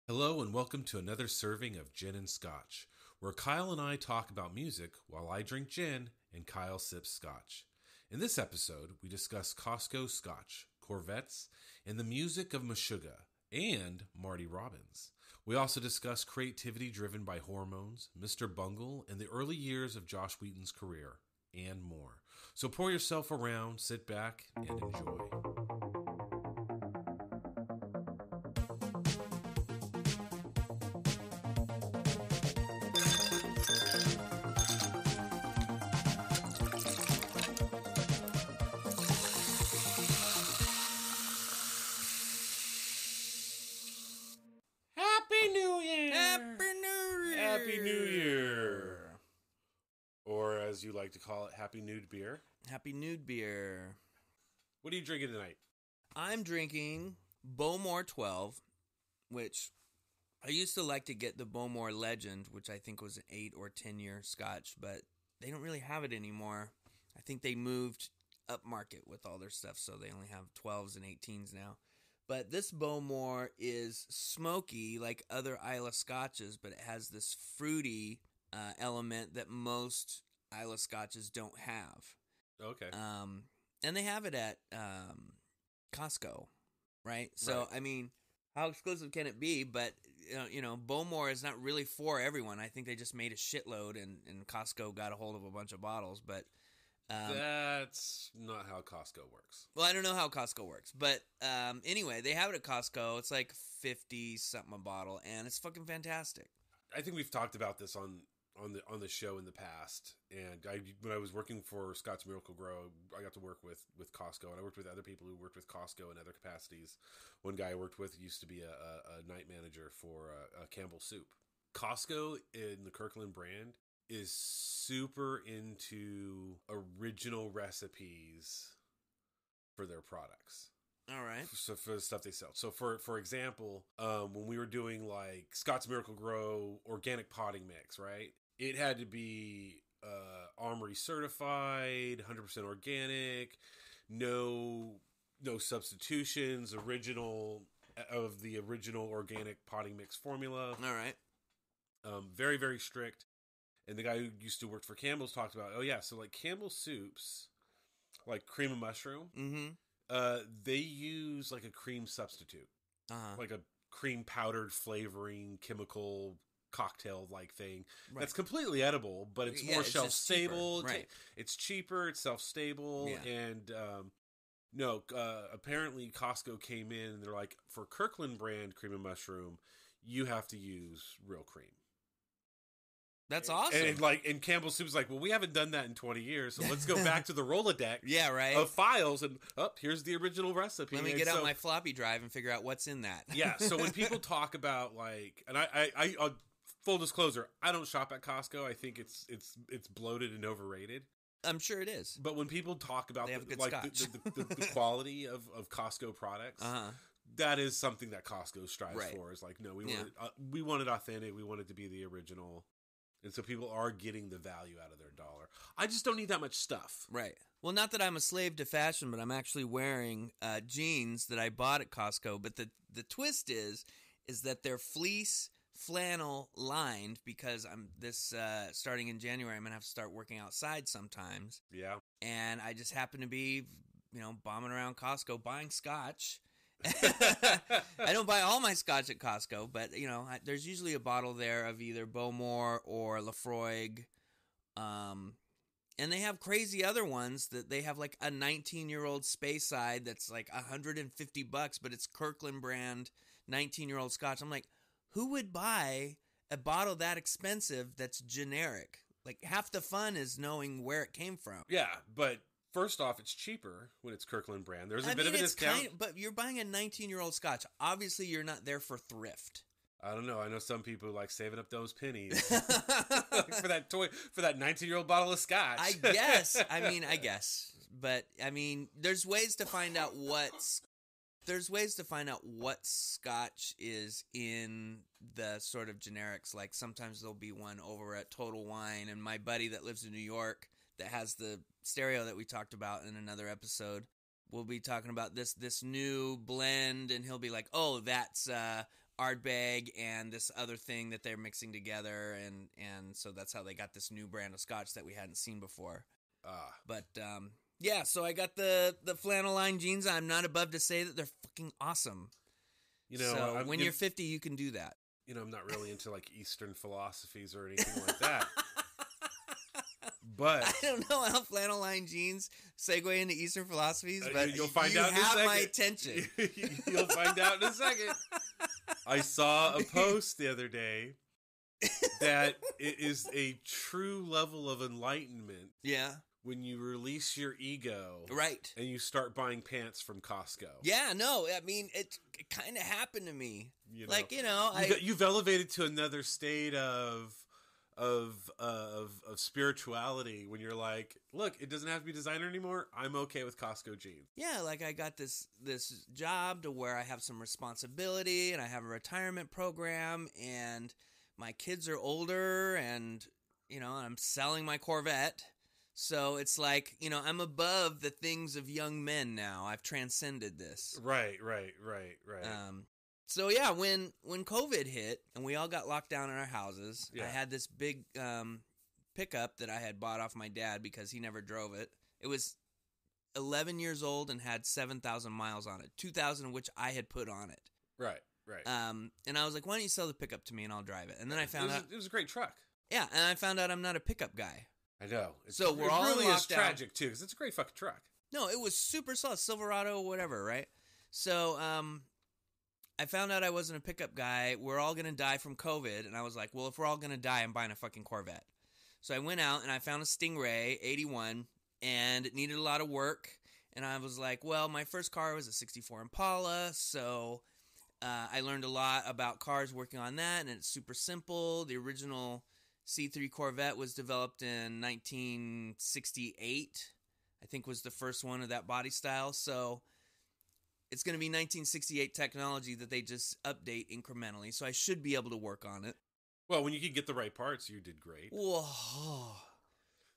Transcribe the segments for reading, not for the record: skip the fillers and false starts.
Hello and welcome to another serving of Gin and Scotch, where Kyle and I talk about music while I drink gin and Kyle sips scotch. In this episode, we discuss Costco Scotch, Corvettes, and the music of Meshuggah and Marty Robbins. We also discuss creativity driven by hormones, Mr. Bungle, and the early years of Joss Whedon's career, and more. So pour yourself around, sit back, and enjoy. As you like to call it, Happy Nude Beer. Happy Nude Beer. What are you drinking tonight? I'm drinking Bowmore 12, which I used to like to get the Bowmore Legend, which I think was an 8 or 10 year scotch, but they don't really have it anymore. I think they moved up market with all their stuff, so they only have 12s and 18s now. But this Bowmore is smoky like other Islay scotches, but it has this fruity element that most Islay scotches don't have. Okay. And they have it at Costco, right? So, Right. I mean, how exclusive can it be? But, Bowmore is not really for everyone. I think they just made a shitload, and Costco got a hold of a bunch of bottles. But that's not how Costco works. Well, I don't know how Costco works. But anyway, they have it at Costco. It's like 50-something a bottle, and it's fucking fantastic. I think we've talked about this on the show in the past, and when I was working for Scott's Miracle Grow, I got to work with Costco, and I worked with other people who worked with Costco in other capacities. One guy I worked with used to be a night manager for Campbell Soup. Costco in the Kirkland brand is super into original recipes for their products. All right. So for the stuff they sell. So for example, when we were doing like Scott's Miracle Grow organic potting mix, right? It had to be Armory certified, 100% organic, no substitutions, original organic potting mix formula. All right. Very, very strict. And the guy who used to work for Campbell's talked about, oh yeah, so like Campbell's soups, like cream of mushroom, they use like a cream substitute, like a cream powdered flavoring chemical cocktail like thing. Right. That's completely edible, but it's more shelf stable. Right. It's cheaper. It's self stable, and apparently Costco came in and they're like, for Kirkland brand cream of mushroom, you have to use real cream. That's awesome. And Campbell Soup's like, well, we haven't done that in 20 years, so let's go back to the Rolodex of files, and here's the original recipe. Let me get out my floppy drive and figure out what's in that. Yeah, so when people talk about like, and I full disclosure, I don't shop at Costco. I think it's bloated and overrated. I'm sure it is. But when people talk about the quality of Costco products, that is something that Costco strives for. Is like, no, we want it authentic. We want it to be the original. And so people are getting the value out of their dollar. I just don't need that much stuff. Right. Well, not that I'm a slave to fashion, but I'm actually wearing jeans that I bought at Costco. But the twist is that they're fleece flannel lined, because I'm starting in January, I'm going to have to start working outside sometimes. Yeah. And I just happen to be, bombing around Costco buying scotch. I don't buy all my scotch at Costco, but there's usually a bottle there of either Bowmore or Lafroig, and they have crazy other ones that they have like a 19-year-old Speyside that's like $150, but it's Kirkland brand 19-year-old scotch. I'm like, who would buy a bottle that expensive that's generic? Like, half the fun is knowing where it came from. Yeah, but first off, it's cheaper when it's Kirkland brand. There's a bit of a discount. But you're buying a 19-year-old scotch. Obviously, you're not there for thrift. I don't know. I know some people like saving up those pennies for that 19-year-old bottle of scotch. I guess. I guess. But, there's ways to find out what scotch is in the sort of generics. Like, sometimes there'll be one over at Total Wine, and my buddy that lives in New York that has the stereo that we talked about in another episode, we'll be talking about this new blend, and he'll be like, oh, that's Ardbeg and this other thing that they're mixing together, and so that's how they got this new brand of Scotch that we hadn't seen before. But yeah, so I got the flannel line jeans. I'm not above to say that they're fucking awesome. So when you're 50, you can do that. I'm not really into like Eastern philosophies or anything like that. But I don't know how flannel line jeans segue into Eastern philosophies, but you'll find out in a second. You have my attention. You'll find out in a second. I saw a post the other day that it is a true level of enlightenment. Yeah. When you release your ego. Right. And you start buying pants from Costco. Yeah, no, I mean, it kind of happened to me. You've elevated to another state of spirituality when you're like, look, it doesn't have to be designer anymore. I'm okay with Costco jeans. Yeah, like I got this job to where I have some responsibility and I have a retirement program and my kids are older and, I'm selling my Corvette. So it's like, I'm above the things of young men now. I've transcended this. Right. So yeah, when COVID hit and we all got locked down in our houses, I had this big pickup that I had bought off my dad because he never drove it. It was 11 years old and had 7,000 miles on it, 2,000 of which I had put on it. Right. And I was like, why don't you sell the pickup to me and I'll drive it? And then I found out it was a great truck. Yeah, and I found out I'm not a pickup guy. I know. So we're all really is locked tragic too, because it's a great fucking truck. No, it was super solid, Silverado, whatever, right? So I found out I wasn't a pickup guy. We're all gonna die from COVID, and I was like, well, if we're all gonna die, I'm buying a fucking Corvette. So I went out and I found a Stingray 81, and it needed a lot of work. And I was like, well, my first car was a '64 Impala, so I learned a lot about cars working on that, and it's super simple. The original C3 Corvette was developed in 1968, I think was the first one of that body style. So it's going to be 1968 technology that they just update incrementally. So I should be able to work on it. Well, when you could get the right parts, you did great. Whoa.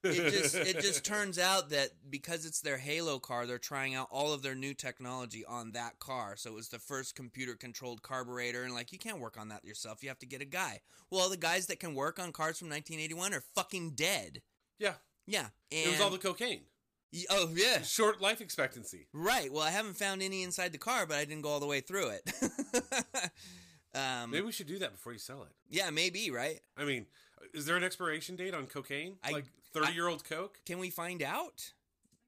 It just turns out that because it's their Halo car, they're trying out all of their new technology on that car. So it was the first computer-controlled carburetor, and you can't work on that yourself. You have to get a guy. Well, the guys that can work on cars from 1981 are fucking dead. Yeah. Yeah. And it was all the cocaine. Oh, yeah. Short life expectancy. Right. Well, I haven't found any inside the car, but I didn't go all the way through it. Maybe we should do that before you sell it. Yeah, maybe, right? I mean, is there an expiration date on cocaine? 30-year-old Coke? Can we find out?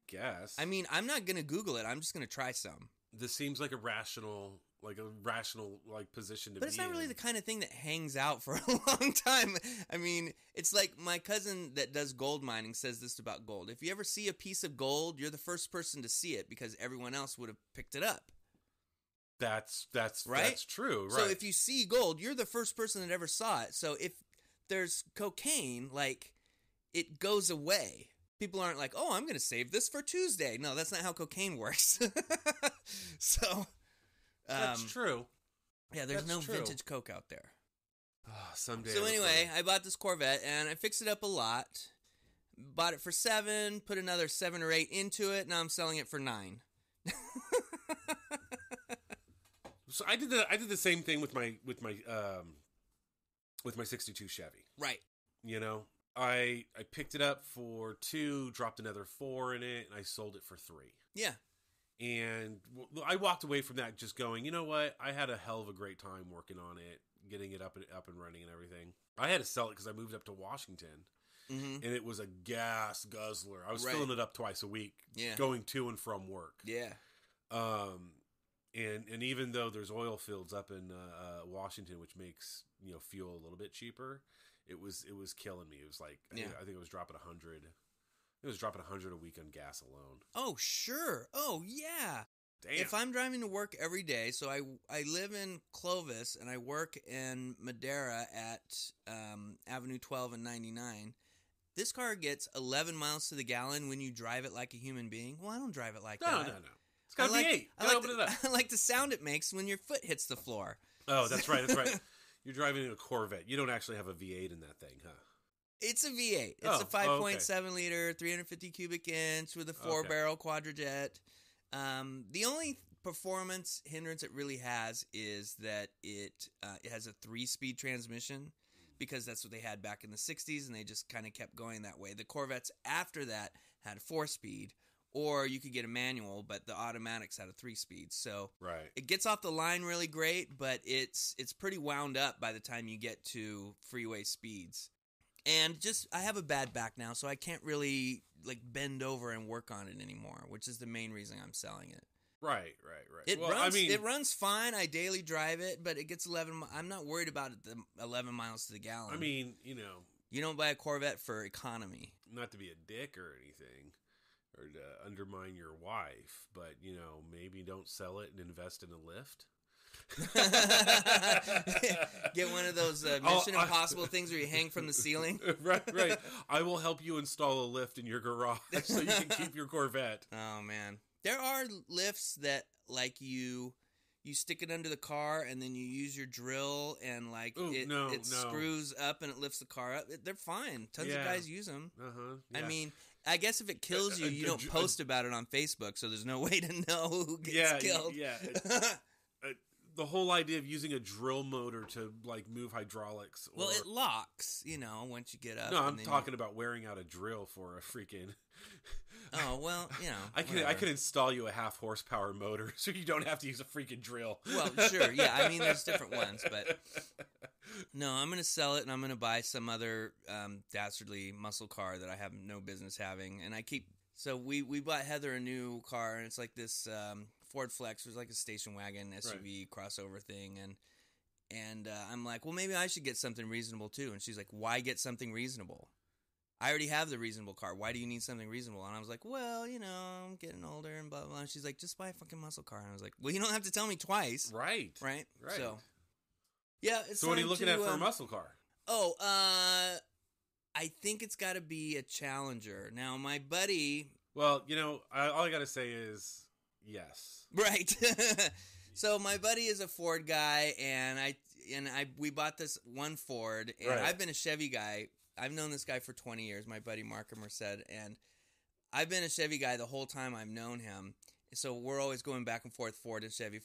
Guess. I mean, I'm not going to Google it. I'm just going to try some. This seems like a rational position to be in. But it's not really the kind of thing that hangs out for a long time. I mean, it's like my cousin that does gold mining says this about gold. If you ever see a piece of gold, you're the first person to see it because everyone else would have picked it up. That's right? That's true, right? So if you see gold, you're the first person that ever saw it. So if there's cocaine, it goes away. People aren't like, oh, I'm going to save this for Tuesday. No, that's not how cocaine works. So that's true. Yeah, there's no vintage Coke out there. Someday. So anyway, I bought this Corvette and I fixed it up a lot. Bought it for $7, put another 7 or 8 into it. Now I'm selling it for $9. So I did the same thing with my 62 Chevy. Right. I picked it up for $2, dropped another $4 in it, and I sold it for $3. Yeah. And I walked away from that just going, you know what? I had a hell of a great time working on it, getting it up and running and everything. I had to sell it because I moved up to Washington, and it was a gas guzzler. I was filling it up twice a week, going to and from work. Yeah. And even though there's oil fields up in Washington, which makes fuel a little bit cheaper, it was killing me. It was like I think it was dropping 100. It was dropping 100 a week on gas alone. Oh sure. Oh yeah. Damn. If I'm driving to work every day, so I live in Clovis and I work in Madera at Avenue 12 and 99. This car gets 11 miles to the gallon when you drive it like a human being. Well, I don't drive it like that. No. It's got to be 8. Open it up. I like the sound it makes when your foot hits the floor. Oh, that's right. You're driving a Corvette. You don't actually have a V8 in that thing, huh? It's a V8. It's a 5.7 liter, 350 cubic inch with a 4-barrel quadrijet. The only performance hindrance it really has is that it has a 3-speed transmission, because that's what they had back in the 60s, and they just kind of kept going that way. The Corvettes after that had 4-speed, or you could get a manual, but the automatics had a 3-speed. So it gets off the line really great, but it's pretty wound up by the time you get to freeway speeds. And I have a bad back now, so I can't really like bend over and work on it anymore, which is the main reason I'm selling it. Right. It runs fine. I daily drive it, but it gets 11. I'm not worried about it. The 11 miles to the gallon. I mean, you don't buy a Corvette for economy. Not to be a dick or anything, or to undermine your wife, but maybe don't sell it and invest in a Lyft. Get one of those Mission Impossible things where you hang from the ceiling. Right. I will help you install a lift in your garage so you can keep your Corvette. Oh man, there are lifts that like you stick it under the car and then you use your drill and it screws up and it lifts the car up. They're fine. Tons of guys use them. Yeah. I mean, I guess if it kills you, you don't post about it on Facebook, so there's no way to know who gets killed. Yeah. The whole idea of using a drill motor to move hydraulics. Well, it locks, once you get up. No, I'm talking about wearing out a drill for a freaking. Oh well, I can install you a 1/2 horsepower motor, so you don't have to use a freaking drill. Well, sure, yeah. I mean, there's different ones, but no, I'm gonna sell it and I'm gonna buy some other dastardly muscle car that I have no business having, and I keep. So we bought Heather a new car, and it's like this Ford Flex. It was like a station wagon SUV crossover thing, and I'm like, well, maybe I should get something reasonable too. And she's like, why get something reasonable? I already have the reasonable car. Why do you need something reasonable? And I was like, well, I'm getting older and blah, blah, blah. And she's like, just buy a fucking muscle car. And I was like, well, you don't have to tell me twice. Right. So, yeah. So what are you looking at for a muscle car? I think it's got to be a Challenger. Now, my buddy... Well, all I got to say is yes. Right. So my buddy is a Ford guy, and we bought this one Ford, and I've been a Chevy guy. I've known this guy for 20 years, my buddy Mark Merced, and I've been a Chevy guy the whole time I've known him. So we're always going back and forth, Ford and Chevy.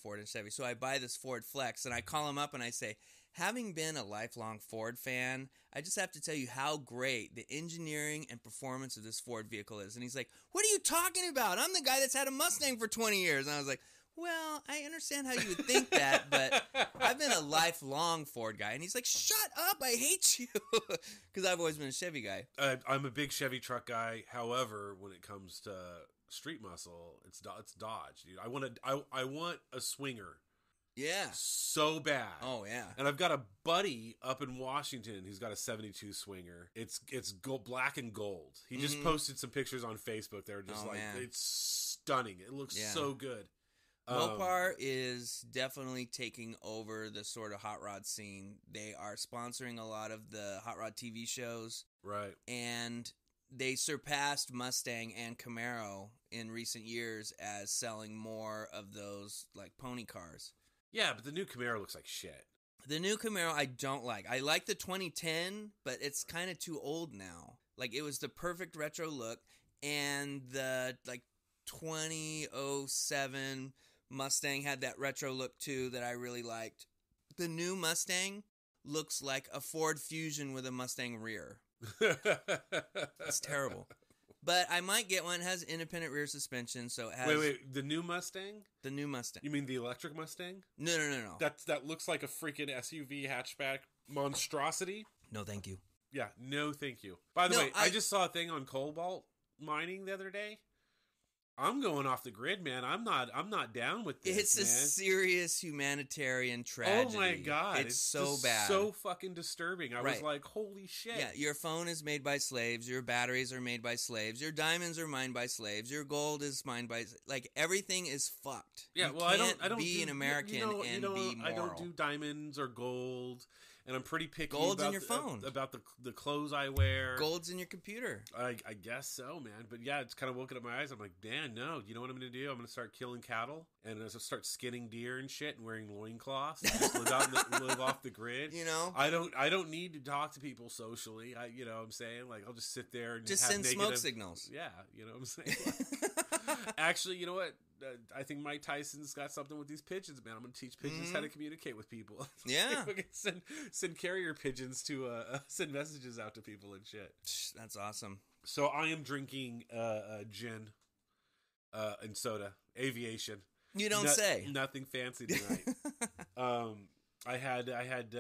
So I buy this Ford Flex, and I call him up and I say, having been a lifelong Ford fan, I just have to tell you how great the engineering and performance of this Ford vehicle is. And he's like, what are you talking about? I'm the guy that's had a Mustang for 20 years. And I was like, well, I understand how you would think that, but I've been a lifelong Ford guy. And he's like, shut up, I hate you. Because I've always been a Chevy guy. I'm a big Chevy truck guy. However, when it comes to street muscle, it's Dodge, dude. I want a Swinger. Yeah. So bad. Oh, yeah. And I've got a buddy up in Washington who's got a 72 Swinger. It's black and gold. He just posted some pictures on Facebook. They're just it's stunning. It looks so good. Mopar is definitely taking over the sort of hot rod scene. They are sponsoring a lot of the hot rod TV shows. Right. And they surpassed Mustang and Camaro in recent years as selling more of those pony cars. Yeah, but the new Camaro looks like shit. The new Camaro I don't like. I like the 2010, but it's kind of too old now. It was the perfect retro look, and the 2007 Mustang had that retro look too that I really liked. The new Mustang looks like a Ford Fusion with a Mustang rear. It's terrible. But I might get one. It has independent rear suspension, so it has... Wait, the new Mustang? The new Mustang. You mean the electric Mustang? No. That looks like a freaking SUV hatchback monstrosity? No, thank you. Yeah, no thank you. By the way, I just saw a thing on cobalt mining the other day. I'm going off the grid, man. I'm not down with this. It's a serious humanitarian tragedy. Oh my god, it's so bad, so fucking disturbing. I was like, holy shit. Yeah, your phone is made by slaves. Your batteries are made by slaves. Your diamonds are mined by slaves. Your gold is mined by everything is fucked. Yeah, I don't be an American and be moral. I don't do diamonds or gold. And I'm pretty picky Gold's in your phone. About the clothes I wear. Gold's in your computer. I guess so, man. But yeah, it's kind of woken up my eyes. I'm like, Dan, no. You know what I'm going to do? I'm going to start killing cattle. And I'm going to start skinning deer and shit and wearing loincloths. Just live off the grid. I don't need to talk to people socially. You know what I'm saying? I'll just sit there and just send smoke signals. Yeah, you know what I'm saying? Actually, you know what? I think Mike Tyson's got something with these pigeons, man. I'm going to teach pigeons how to communicate with people. Yeah. We can send carrier pigeons to send messages out to people and shit. That's awesome. So I am drinking gin and soda, aviation. You don't say. Nothing fancy tonight. I had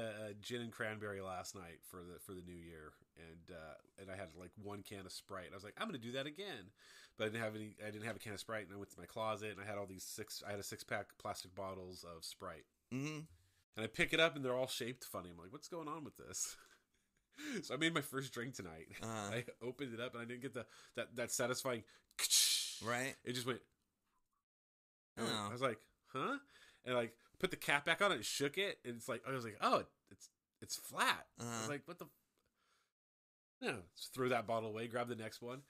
gin and cranberry last night for the new year, and I had like one can of Sprite. I was like, I'm going to do that again, but I didn't have a can of Sprite, and I went to my closet and I had I had a 6-pack plastic bottles of Sprite, and I pick it up and they're all shaped funny. I'm like, what's going on with this? So I made my first drink tonight. I opened it up and I didn't get that satisfying. Right. It just went. Oh. I was like, huh? And like put the cap back on it and shook it, and it's like I was like, oh, it's flat. I was like, what the? No, just threw that bottle away. Grab the next one.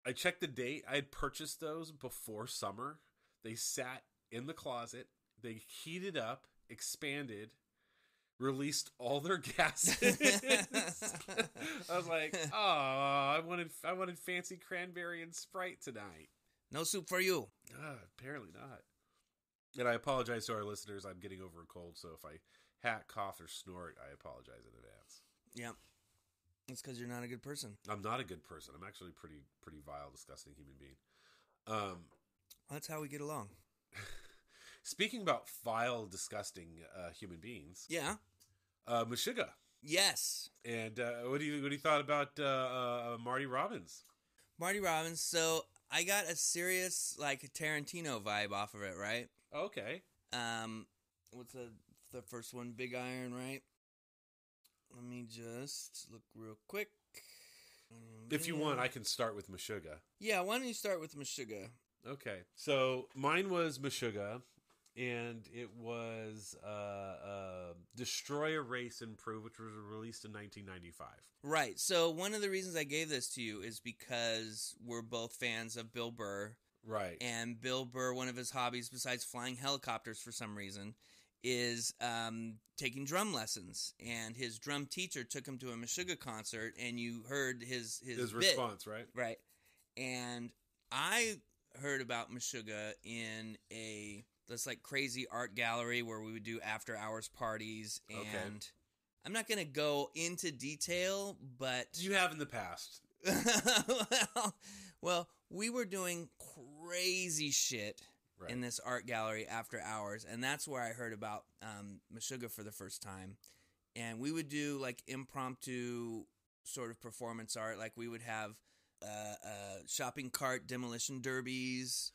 I checked the date. I had purchased those before summer. They sat in the closet. They heated up, expanded, released all their gases. I was like, oh, I wanted fancy cranberry and Sprite tonight. No soup for you. Apparently not. And I apologize to our listeners. I'm getting over a cold, so if I hack, cough, or snort, I apologize in advance. Yep. It's because you're not a good person. I'm not a good person. I'm actually pretty vile, disgusting human being. That's how we get along. Speaking about vile, disgusting human beings. Yeah. Meshuggah. Yes. And what do you thought about Marty Robbins? Marty Robbins. So I got a serious like Tarantino vibe off of it, right? Okay. What's the first one? Big Iron, right? Let me just look real quick. If you want, I can start with Meshuggah. Yeah, why don't you start with Meshuggah? Okay. So mine was Meshuggah, and it was Destroy, Erase, Improve, which was released in 1995. Right. So one of the reasons I gave this to you is because we're both fans of Bill Burr. Right. And Bill Burr, one of his hobbies besides flying helicopters for some reason, is taking drum lessons. And his drum teacher took him to a Meshuggah concert, and you heard his response, right? Right. And I heard about Meshuggah in this like crazy art gallery where we would do after hours parties, and okay. I'm not going to go into detail, but you have in the past. well, we were doing crazy shit in this art gallery after hours, and that's where I heard about Meshuggah for the first time. And we would do like impromptu sort of performance art, like we would have shopping cart demolition derbies,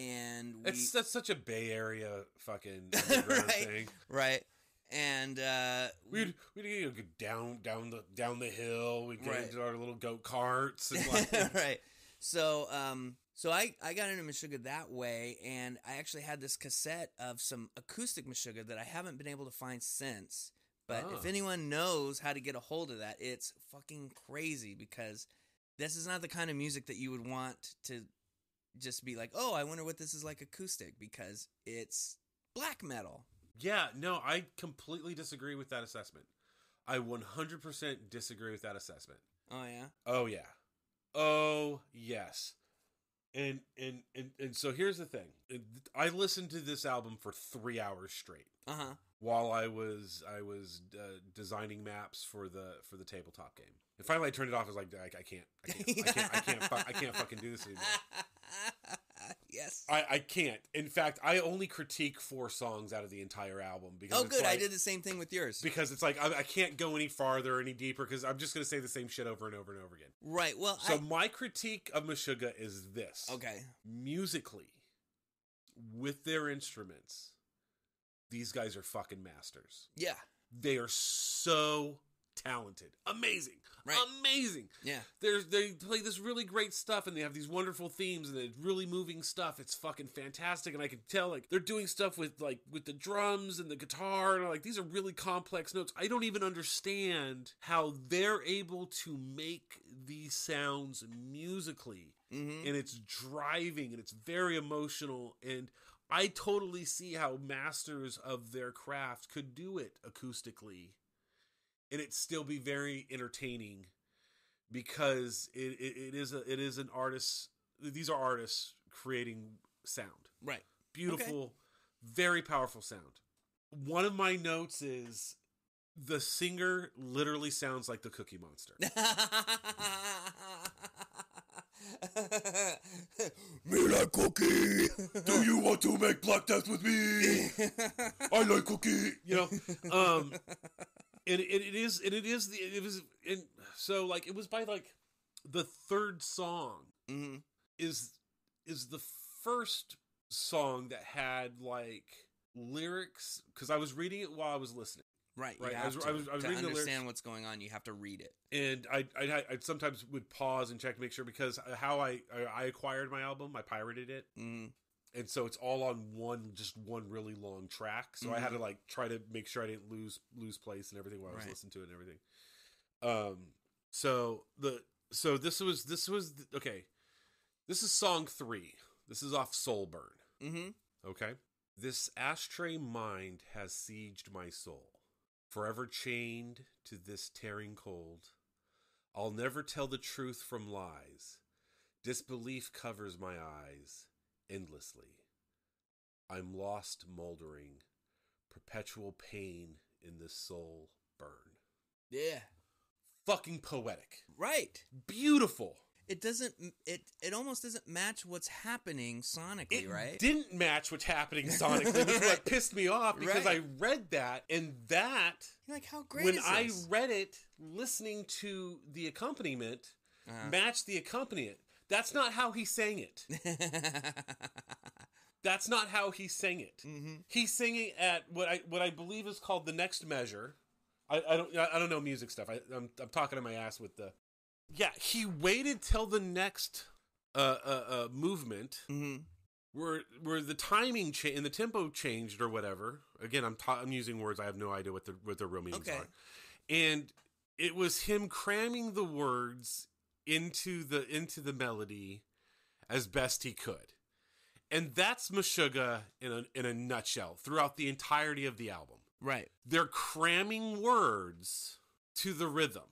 and that's such a Bay Area fucking underground thing, right? And we'd go down the hill. We'd get into our little goat carts, and like, right. So I got into Meshuggah that way, and I actually had this cassette of some acoustic Meshuggah that I haven't been able to find since. But if anyone knows how to get a hold of that, it's fucking crazy, because this is not the kind of music that you would want to just be like, oh, I wonder what this is like acoustic, because it's black metal. Yeah, no, I completely disagree with that assessment. I 100% disagree with that assessment. Oh, yeah? Oh, yeah. Oh, yes. And so here's the thing. I listened to this album for 3 hours straight. Uh-huh. While I was designing maps for the tabletop game. And finally I turned it off. I was like, I can't fucking do this anymore. Yes. I can't. In fact, I only critique 4 songs out of the entire album. Because oh, good. Like, I did the same thing with yours. Because it's like, I can't go any farther, any deeper, because I'm just going to say the same shit over and over and over again. Right. Well, so my critique of Meshuggah is this. Okay. Musically, with their instruments, these guys are fucking masters. Yeah. They are so talented. Amazing. Right. Amazing. Yeah. They play this really great stuff, and they have these wonderful themes, and it's really moving stuff. It's fucking fantastic, and I can tell like they're doing stuff with the drums and the guitar, and like these are really complex notes. I don't even understand how they're able to make these sounds musically. Mm-hmm. And it's driving, and it's very emotional, and I totally see how masters of their craft could do it acoustically, and it still be very entertaining, because it is an artist's these are artists creating sound. Right. Beautiful, very powerful sound. One of my notes is the singer literally sounds like the Cookie Monster. Me like cookie. Do you want to make Black Death with me? I like cookie. You know, so like it was by like the third song is the first song that had like lyrics, because I was reading it while I was listening. Right. I was reading the lyrics. To understand what's going on, you have to read it. And I sometimes would pause and check to make sure, because how I acquired my album, I pirated it. Mm. And so it's all on one really long track. So I had to like try to make sure I didn't lose place and everything while I was listening to it and everything. So this was okay. This is song 3. This is off Soul Burn. Mm-hmm. Okay. This ashtray mind has sieged my soul, forever chained to this tearing cold. I'll never tell the truth from lies. Disbelief covers my eyes endlessly. I'm lost moldering, perpetual pain in this soul burn. Yeah. Fucking poetic. Right. Beautiful. It doesn't. It almost doesn't match what's happening sonically, right? It didn't match what's happening sonically, which is what pissed me off, because I read that, and that, you're like, how great when is I this? read it, listening to the accompaniment, matched the accompaniment. That's not how he sang it. That's not how he sang it. Mm-hmm. He's singing at what I believe is called the next measure. I don't know music stuff. I'm talking to my ass with the. Yeah, he waited till the next movement, where the timing and the tempo changed or whatever. Again, I'm using words. I have no idea what the real meanings are. And it was him cramming the words into the melody as best he could, and that's Meshuggah in a nutshell throughout the entirety of the album. Right, they're cramming words to the rhythm.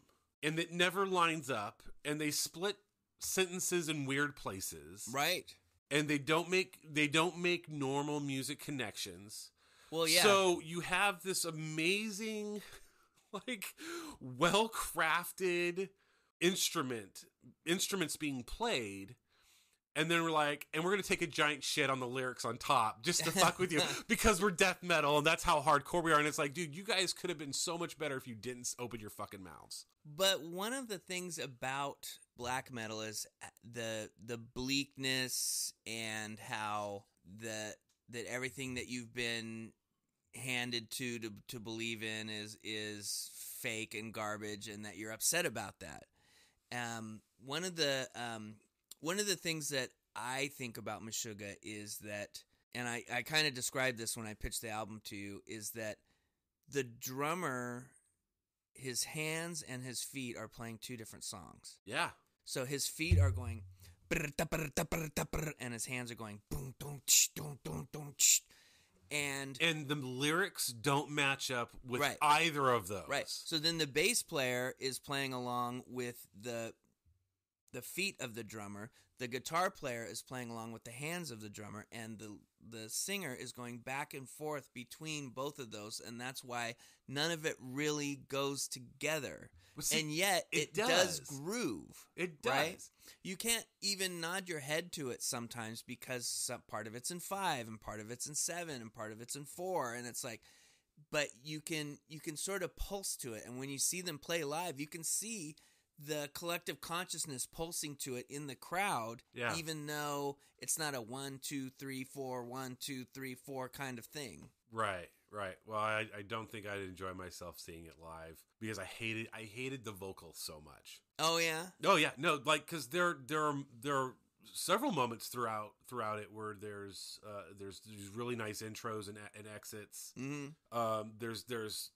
And it never lines up, and they split sentences in weird places. Right. And they don't make normal music connections. Well, yeah. So you have this amazing, like, well-crafted instruments being played. And then we're like, and we're going to take a giant shit on the lyrics on top just to fuck with you, because we're death metal and that's how hardcore we are. And it's like, dude, you guys could have been so much better if you didn't open your fucking mouths. But one of the things about black metal is the bleakness, and how that everything that you've been handed to believe in is fake and garbage, and that you're upset about that. One of the things that I think about Meshuggah is that, and I kind of described this when I pitched the album to you, is that the drummer, his hands and his feet are playing two different songs. Yeah. So his feet are going, and his hands are going, boom, boom, boom, boom, boom, and the lyrics don't match up with either of those. Right. So then the bass player is playing along with the feet of the drummer, the guitar player is playing along with the hands of the drummer, and the singer is going back and forth between both of those, and that's why none of it really goes together. Well, see, and yet it does groove. It does. Right? You can't even nod your head to it sometimes, because some part of it's in 5 and part of it's in 7 and part of it's in 4, and it's like, but you can sort of pulse to it, and when you see them play live, you can see the collective consciousness pulsing to it in the crowd, even though it's not a 1, 2, 3, 4, 1, 2, 3, 4 kind of thing. Right. Well, I don't think I'd enjoy myself seeing it live, because I hated the vocals so much. Oh yeah. Oh yeah. No, like, because there are several moments throughout it where there's these really nice intros and exits. Mm-hmm. There's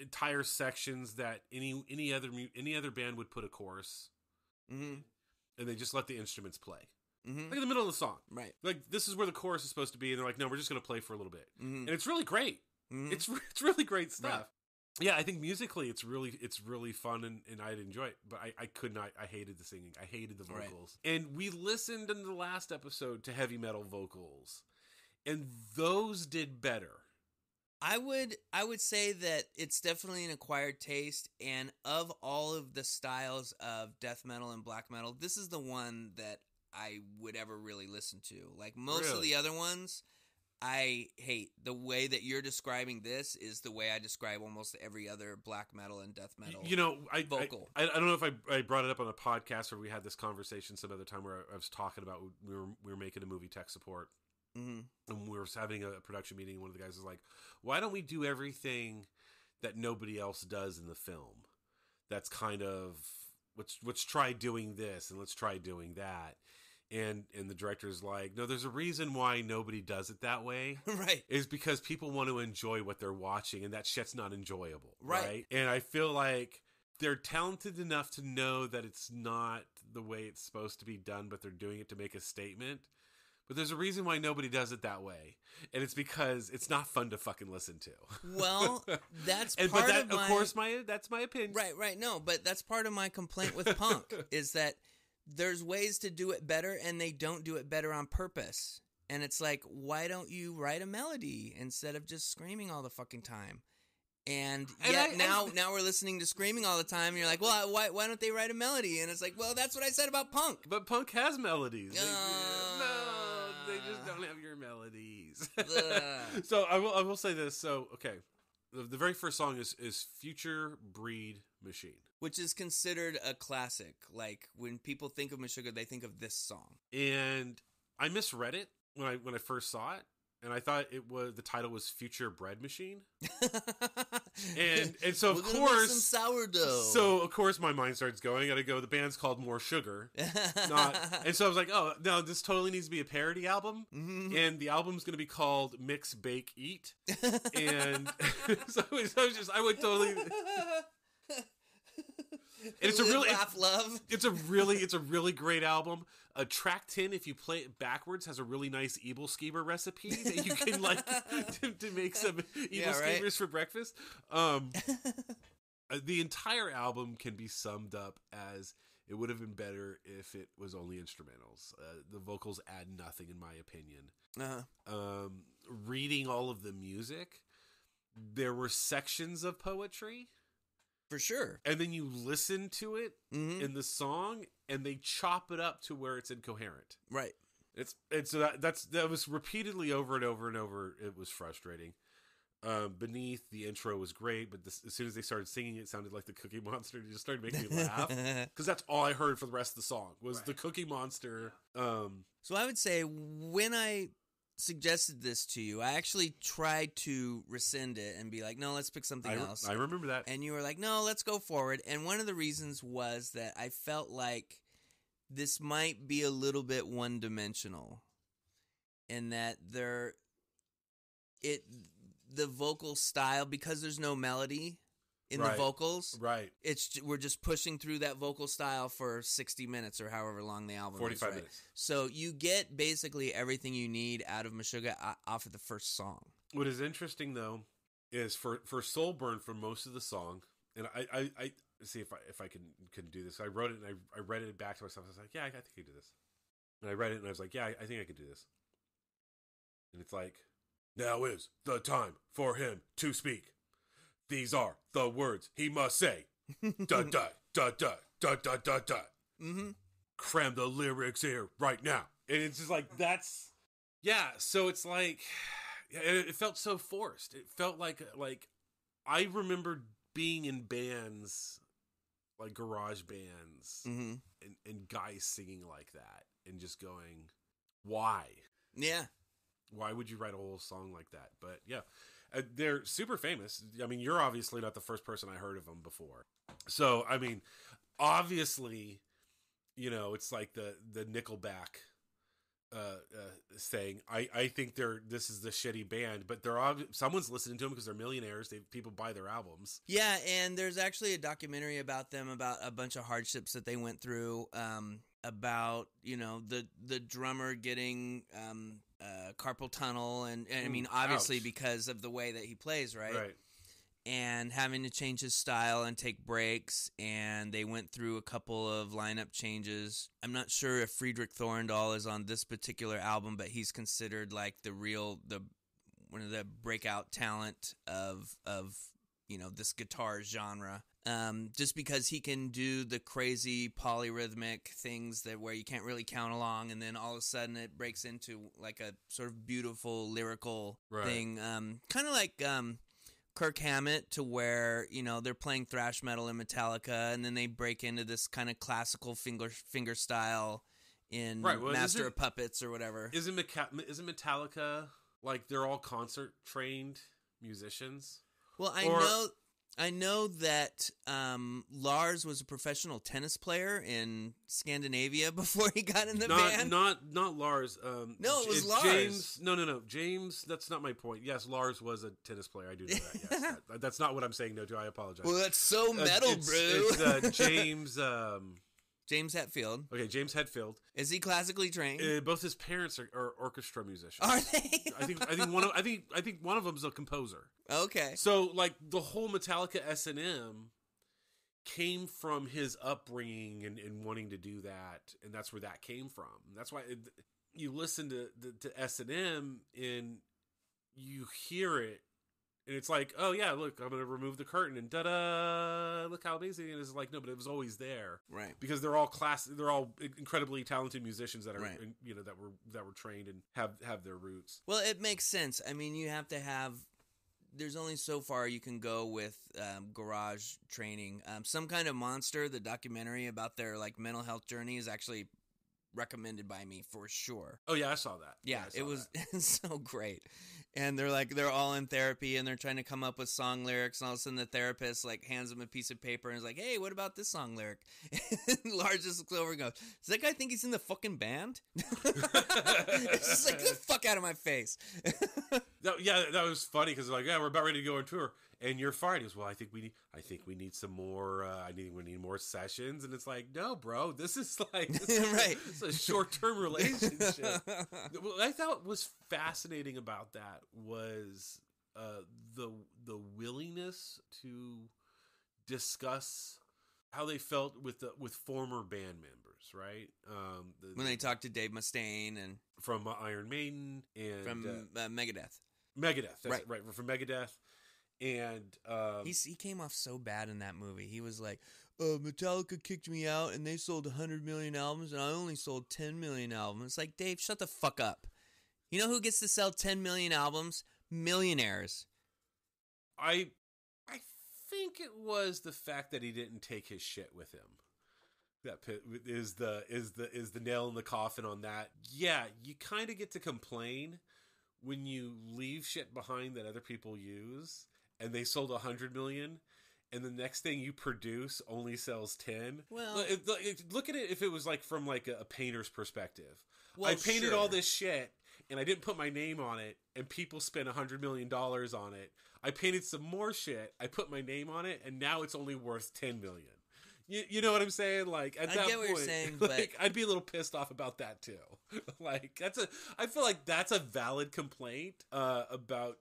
entire sections that any other band would put a chorus, and they just let the instruments play, like in the middle of the song. Right. Like, this is where the chorus is supposed to be, and they're like, no, we're just going to play for a little bit, and it's really great. It's really great stuff. Right. Yeah, I think musically it's really fun and I'd enjoy it, but I could not. I hated the singing. I hated the vocals. Right. And we listened in the last episode to heavy metal vocals, and those did better. I would say that it's definitely an acquired taste, and of all of the styles of death metal and black metal, this is the one that I would ever really listen to. Like most of the other ones, I hate. The way that you're describing this is the way I describe almost every other black metal and death metal. Vocal. I don't know if I brought it up on a podcast or we had this conversation some other time where I was talking about we were making a movie tech support. Mm-hmm. And we were having a production meeting, and one of the guys was like, why don't we do everything that nobody else does in the film? That's kind of, let's try doing this, and let's try doing that. And the director's like, no, there's a reason why nobody does it that way. Right. Is because people want to enjoy what they're watching, and that shit's not enjoyable. Right. And I feel like they're talented enough to know that it's not the way it's supposed to be done, but they're doing it to make a statement. But there's a reason why nobody does it that way, and it's because it's not fun to fucking listen to. Well, that's that's my opinion. Right. No, but that's part of my complaint with punk is that there's ways to do it better, and they don't do it better on purpose. And it's like, why don't you write a melody instead of just screaming all the fucking time? And yet now we're listening to screaming all the time, and you're like, well, why don't they write a melody? And it's like, well, that's what I said about punk. But punk has melodies. They just don't have your melodies. So I will say this. So, okay. The very first song is Future Breed Machine. Which is considered a classic. Like, when people think of Meshuggah, they think of this song. And I misread it when I first saw it. And I thought the title was Future Bread Machine. and so of course some sourdough. So of course my mind starts going, and I go, the band's called More Sugar. And so I was like, oh no, this totally needs to be a parody album. Mm-hmm. And the album's gonna be called Mix, Bake, Eat. And so I would totally and it's a really love. It's a really great album. Track 10, if you play it backwards, has a really nice Evil Skeever recipe that you can like to make some Evil Skeevers for breakfast. The entire album can be summed up as it would have been better if it was only instrumentals. The vocals add nothing, in my opinion. Uh-huh. Reading all of the music, there were sections of poetry. For sure. And then you listen to it in the song, and they chop it up to where it's incoherent. Right. So that was repeatedly over and over and over. It was frustrating. Beneath, the intro was great, but as soon as they started singing, it sounded like the Cookie Monster. It just started making me laugh because that's all I heard for the rest of the song was the Cookie Monster. So I would say when I suggested this to you, I actually tried to rescind it and be like, no, let's pick something else. I remember that. And you were like, no, let's go forward. And one of the reasons was that I felt like this might be a little bit one-dimensional in that the vocal style, because there's no melody in the vocals. Right. We're just pushing through that vocal style for 60 minutes or however long the album 45 is. 45 minutes. So you get basically everything you need out of Meshuggah off of the first song. What is interesting, though, is for Soulburn, for most of the song, and I see if I can do this. I wrote it, and I read it back to myself. I was like, yeah, I think I can do this. And I read it, and I was like, yeah, I think I can do this. And it's like, now is the time for him to speak. These are the words he must say. Da da da da da da da da. Mm-hmm. Cram the lyrics here right now. And it's just like, that's, yeah. So it's like, it felt so forced. It felt like I remember being in bands, like garage bands, and guys singing like that and just going, why? Yeah. Why would you write a whole song like that? But yeah. They're super famous. I mean, you're obviously not the first person I heard of them before. So, I mean, obviously, it's like the Nickelback saying, I think this is the shitty band, but someone's listening to them because they're millionaires. People buy their albums. Yeah, and there's actually a documentary about them, about a bunch of hardships that they went through, about, the drummer getting carpal tunnel, and I mean, obviously, because of the way that he plays, right? and having to change his style and take breaks, and they went through a couple of lineup changes. I'm not sure if Friedrich Thorndal is on this particular album, but he's considered like one of the breakout talent of this guitar genre. Just because he can do the crazy polyrhythmic things where you can't really count along, and then all of a sudden it breaks into like a sort of beautiful lyrical thing. Kind of like Kirk Hammett, to where, they're playing thrash metal in Metallica, and then they break into this kind of classical finger style in Master of Puppets or whatever. Isn't Metallica like they're all concert trained musicians? Well, I know that Lars was a professional tennis player in Scandinavia before he got in the band. Not Lars. No, it was Lars. James. No. James. That's not my point. Yes, Lars was a tennis player. I do know that. Yes, that's not what I'm saying. No, I apologize. Well, that's so metal, bro. It's James. James Hetfield. Okay, James Hetfield. Is he classically trained? Both his parents are orchestra musicians. Are they? I think one of them's a composer. Okay. So like the whole Metallica S&M came from his upbringing and wanting to do that, and that's where that came from. That's why you listen to S&M and you hear it. And it's like, oh yeah, look, I'm going to remove the curtain and da-da, look how amazing it is. Like, no, but it was always there. Right. Because they're all incredibly talented musicians that are, that were trained and have their roots. Well, it makes sense. I mean, you have to have, there's only so far you can go with garage training. Some Kind of Monster, the documentary about their like mental health journey, is actually recommended by me for sure. Oh yeah, I saw that. Yeah, it was so great. And they're all in therapy, and they're trying to come up with song lyrics, and all of a sudden the therapist like hands them a piece of paper and is like, "Hey, what about this song lyric?" And Lars just looks over and goes, "Does that guy think he's in the fucking band?" It's just like, get the fuck out of my face. That was funny because like, yeah, we're about ready to go on tour, and you're fine. He goes, well, I think we need some more. We need more sessions, and it's like, no, bro, this is like right. It's a short-term relationship. What I thought was fascinating about that was the willingness to discuss how they felt with former band members, right? When they talked to Dave Mustaine and from Iron Maiden and from Megadeth. Megadeth, that's right, from Megadeth, and he came off so bad in that movie. He was like, Metallica kicked me out, and they sold 100 million albums, and I only sold 10 million albums. It's like, Dave, shut the fuck up. You know who gets to sell 10 million albums? Millionaires. I think it was the fact that he didn't take his shit with him. That is the nail in the coffin on that. Yeah, you kind of get to complain when you leave shit behind that other people use, and they sold 100 million, and the next thing you produce only sells 10. Well, look at it if it was like from like a painter's perspective. Well, I painted all this shit, and I didn't put my name on it, and people spent $100 million on it. I painted some more shit, I put my name on it, and now it's only worth 10 million. You know what I'm saying? Like at that get what point, you're saying, like, but I'd be a little pissed off about that too. Like I feel like that's a valid complaint about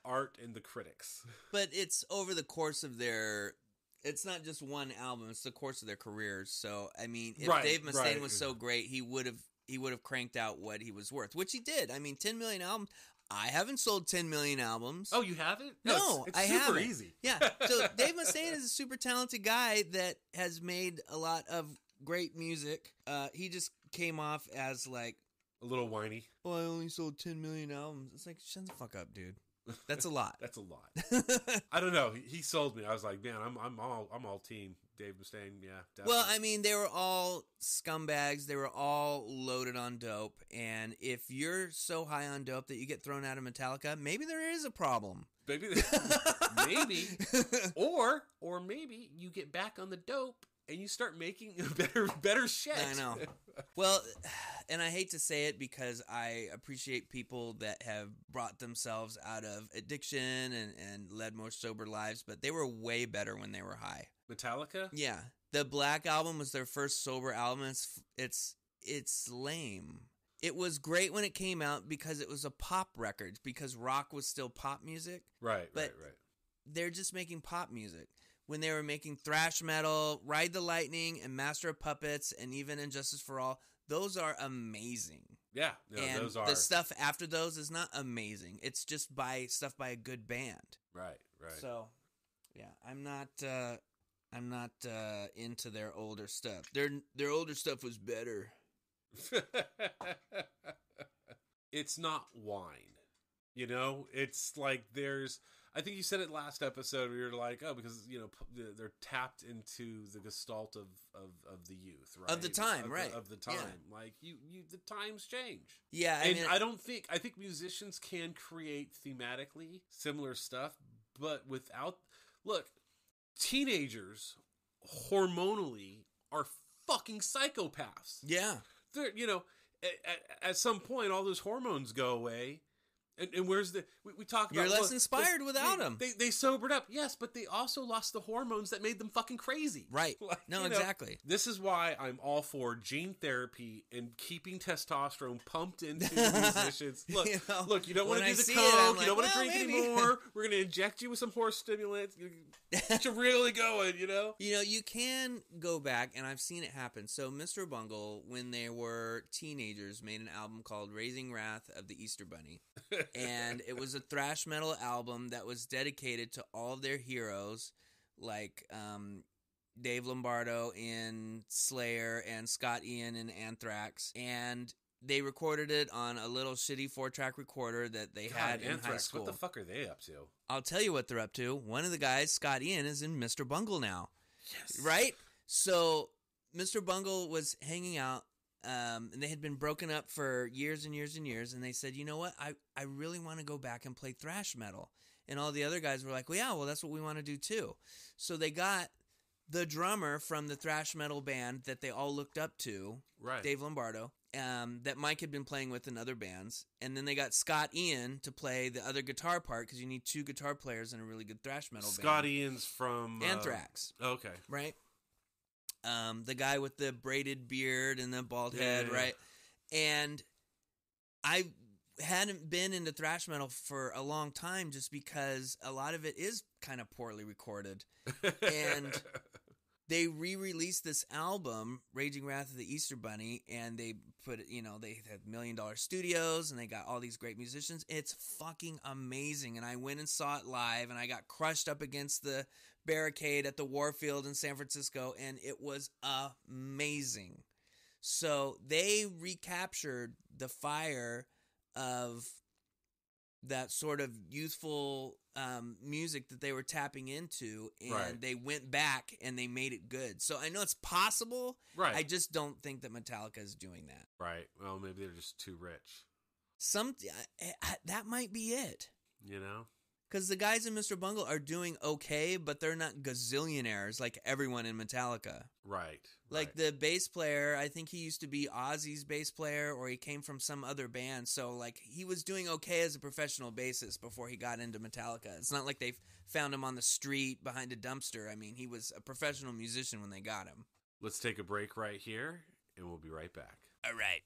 art and the critics. But it's over the course of it's not just one album; it's the course of their careers. So I mean, if Dave Mustaine was so great, he would have cranked out what he was worth, which he did. I mean, 10 million albums. I haven't sold 10 million albums. Oh, you haven't? No, it's I super haven't. Easy. Yeah. So Dave Mustaine is a super talented guy that has made a lot of great music. He just came off as like a little whiny. Well, I only sold 10 million albums. It's like, shut the fuck up, dude. That's a lot. That's a lot. I don't know. He sold me. I was like, man, I'm all team Dave Mustaine. Yeah. Definitely. Well, I mean, they were all scumbags. They were all loaded on dope. And if you're so high on dope that you get thrown out of Metallica, maybe there is a problem. Maybe, or maybe you get back on the dope and you start making better shit. I know. Well, and I hate to say it because I appreciate people that have brought themselves out of addiction and led more sober lives, but they were way better when they were high. Metallica? Yeah. The Black Album was their first sober album. It's lame. It was great when it came out because it was a pop record, because rock was still pop music. Right. they're just making pop music. When they were making thrash metal, Ride the Lightning and Master of Puppets and even Injustice for All, those are amazing. Yeah, no, and those are. The stuff after those is not amazing. It's just stuff by a good band. Right. So, yeah, I'm not into their older stuff. Their older stuff was better. It's not wine. You know, it's like I think you said it last episode where you're like, oh, because, you know, they're tapped into the gestalt of the youth, right? Of the time, right. Of the time. Yeah. Like, the times change. Yeah. I think musicians can create thematically similar stuff, but look, teenagers hormonally are fucking psychopaths. Yeah. They're, you know, at some point, all those hormones go away. And where's we talk about... You're less inspired without them. They sobered up, yes, but they also lost the hormones that made them fucking crazy. Right. Like, no, exactly. This is why I'm all for gene therapy and keeping testosterone pumped into musicians. Look, you don't want to do the coke, you don't want to drink anymore. We're going to inject you with some horse stimulants. Get you really going, you know? You know, you can go back, and I've seen it happen. So Mr. Bungle, when they were teenagers, made an album called Raising Wrath of the Easter Bunny. And it was a thrash metal album that was dedicated to all of their heroes, like Dave Lombardo in Slayer and Scott Ian in Anthrax. And they recorded it on a little shitty 4-track recorder that they had in Anthrax, high school. what the fuck are they up to? I'll tell you what they're up to. One of the guys, Scott Ian, is in Mr. Bungle now. Yes. Right? So Mr. Bungle was hanging out. And they had been broken up for years and years and years. And they said, you know what? I really want to go back and play thrash metal. And all the other guys were like, well, that's what we want to do too. So they got the drummer from the thrash metal band that they all looked up to, right. Dave Lombardo, that Mike had been playing with in other bands. And then they got Scott Ian to play the other guitar part because you need 2 guitar players in a really good thrash metal band. Scott Ian's from... Anthrax. Okay. Right? The guy with the braided beard and the bald head, right? And I hadn't been into thrash metal for a long time just because a lot of it is kind of poorly recorded. And they re-released this album, Raging Wrath of the Easter Bunny, and they put it, you know, they had $1 million studios and they got all these great musicians. It's fucking amazing. And I went and saw it live and I got crushed up against the barricade at the Warfield in San Francisco, and it was amazing. So they recaptured the fire of that sort of youthful music that they were tapping into, and they went back and they made it good. So I know it's possible. Right. I just don't think that Metallica is doing that. Right. Well, maybe they're just too rich. That might be it. You know? Because the guys in Mr. Bungle are doing okay, but they're not gazillionaires like everyone in Metallica. Right. Like the bass player, I think he used to be Ozzy's bass player, or he came from some other band. So, like, he was doing okay as a professional bassist before he got into Metallica. It's not like they found him on the street behind a dumpster. I mean, he was a professional musician when they got him. Let's take a break right here, and we'll be right back. All right.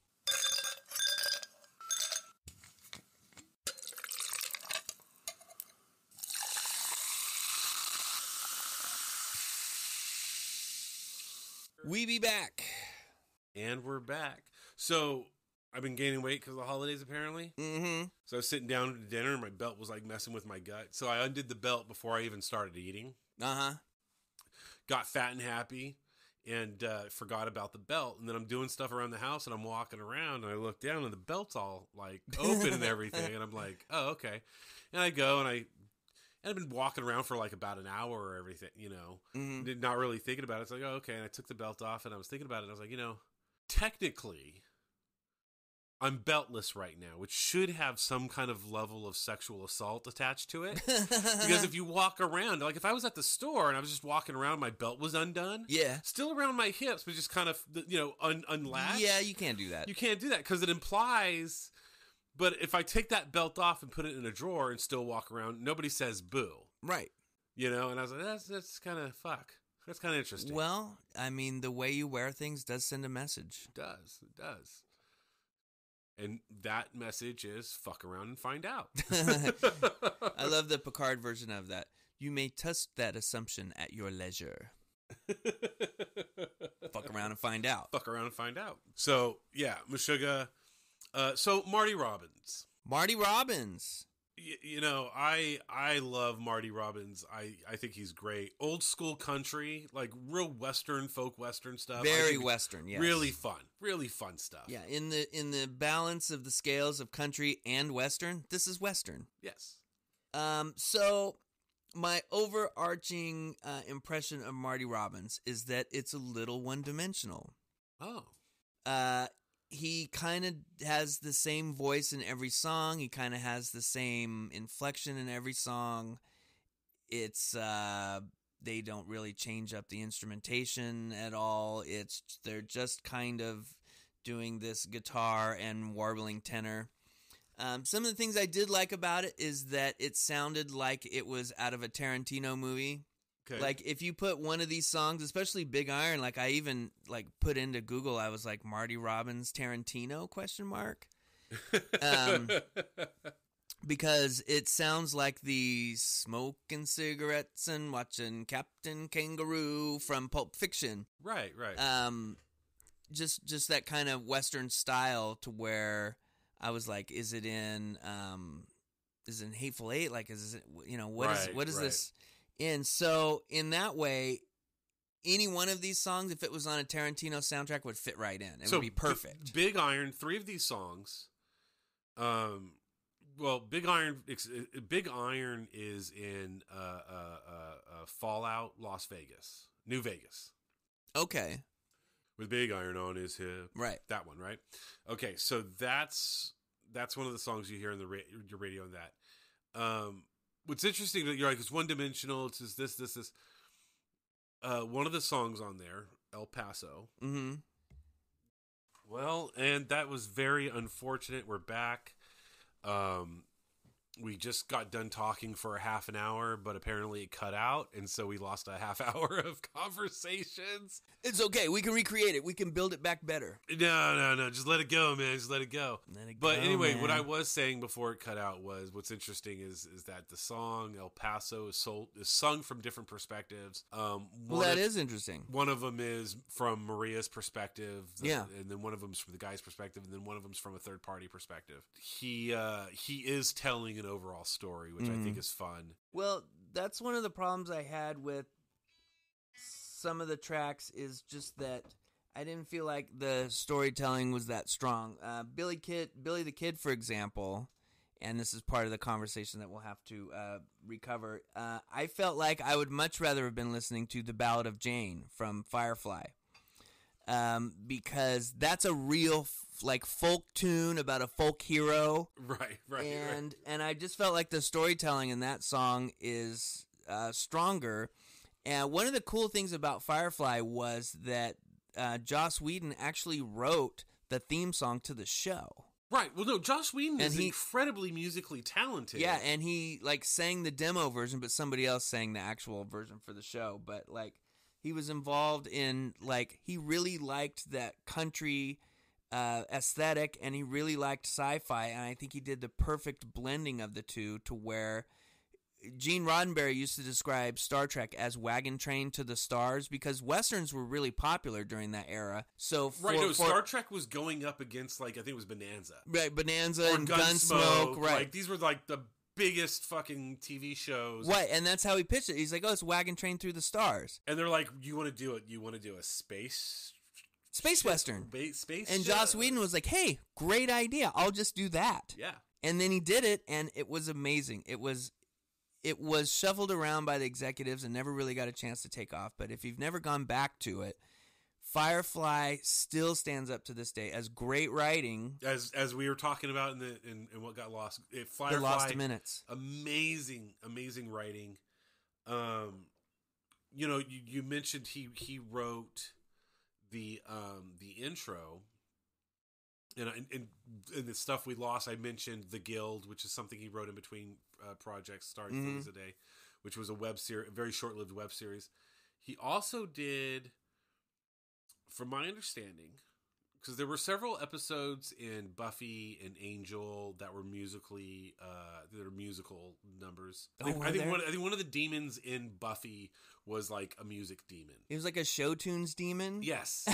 We be back. And we're back. So, I've been gaining weight because of the holidays, apparently. Mm-hmm. So, I was sitting down to dinner, and my belt was, like, messing with my gut. So, I undid the belt before I even started eating. Uh-huh. Got fat and happy, and forgot about the belt. And then I'm doing stuff around the house, and I'm walking around, and I look down, and the belt's all, like, open and everything. And I'm like, oh, okay. And I go, and I've been walking around for like about an hour or everything, you know, not really thinking about it. It's like, oh, okay. And I took the belt off and I was thinking about it. And I was like, you know, technically I'm beltless right now, which should have some kind of level of sexual assault attached to it. Because if you walk around, like if I was at the store and I was just walking around, my belt was undone. Yeah. Still around my hips, but just kind of, you know, unlatched. Yeah, you can't do that. You can't do that because it implies... But if I take that belt off and put it in a drawer and still walk around, nobody says boo. Right. You know, and I was like, that's kind of fuck. That's kind of interesting. Well, I mean, the way you wear things does send a message. It does. And that message is fuck around and find out. I love the Picard version of that. You may test that assumption at your leisure. Fuck around and find out. Fuck around and find out. So, yeah, Meshuggah. So, Marty Robbins. Marty Robbins. You know, I love Marty Robbins. I think he's great. Old school country, like real Western, folk Western stuff. Very Western, yes. Really fun stuff. Yeah, in the balance of the scales of country and Western, this is Western. Yes. So my overarching impression of Marty Robbins is that it's a little one-dimensional. Oh. He kind of has the same voice in every song. He kind of has the same inflection in every song. It's they don't really change up the instrumentation at all. They're just kind of doing this guitar and warbling tenor. Some of the things I did like about it is that it sounded like it was out of a Tarantino movie. Okay. Like if you put one of these songs, especially Big Iron, like I even like put into Google, I was like Marty Robbins Tarantino ? Because it sounds like the smoking cigarettes and watching Captain Kangaroo from Pulp Fiction. Right. Just that kind of Western style to where I was like, is it in Hateful Eight? Like, is it, what is this? And so in that way, any one of these songs, if it was on a Tarantino soundtrack, would fit right in. It would be perfect. Big Iron, 3 of these songs. Big Iron is in Fallout, Las Vegas, New Vegas. Okay. With Big Iron on his hip. Right. That one, right? Okay, so that's one of the songs you hear in your radio in that. What's interesting, you're like, it's one-dimensional, it's just this. One of the songs on there, El Paso. Mm-hmm. Well, and that was very unfortunate. We're back. We just got done talking for a half an hour, but apparently it cut out, and so we lost a half hour of conversations. It's okay. We can recreate it. We can build it back better. No. Just let it go, man. Just let it go. But anyway, man. What I was saying before it cut out was what's interesting is that the song El Paso is sung from different perspectives. That is interesting. One of them is from Maria's perspective. Yeah. And then one of them's from the guy's perspective, and then one of them's from a third party perspective. He is telling an overall story, which I think is fun. Well, that's one of the problems I had with some of the tracks is just that I didn't feel like the storytelling was that strong. Billy the Kid, for example, and this is part of the conversation that we'll have to recover. I felt like I would much rather have been listening to The Ballad of Jane from Firefly. Because that's a real folk tune about a folk hero. Right. And I just felt like the storytelling in that song is stronger. And one of the cool things about Firefly was that Joss Whedon actually wrote the theme song to the show. Right. Well, no, Joss Whedon is incredibly musically talented. Yeah, and he sang the demo version, but somebody else sang the actual version for the show. But he was involved in he really liked that country aesthetic, and he really liked sci-fi, and I think he did the perfect blending of the two to where Gene Roddenberry used to describe Star Trek as wagon train to the stars because Westerns were really popular during that era. So Star Trek was going up against I think it was Bonanza. Right, Bonanza and Gunsmoke. Right. These were the biggest fucking TV shows. Right, and that's how he pitched it. He's like, it's wagon train through the stars. And they're like, you want to do it? You want to do a space Western. Space and Joss Whedon was like, hey, great idea. I'll just do that. Yeah. And then he did it, and it was amazing. It was shuffled around by the executives and never really got a chance to take off. But if you've never gone back to it, Firefly still stands up to this day as great writing. As we were talking about in what got lost. Firefly, the Lost Minutes. Amazing writing. You mentioned he wrote the intro. And the stuff we lost, I mentioned The Guild, which is something he wrote in between projects, starring Things a Day, which was a very short-lived web series. He also did, from my understanding, because there were several episodes in Buffy and Angel that were musically that are musical numbers. I think one of the demons in Buffy was like a music demon. It was like a show tunes demon. Yes,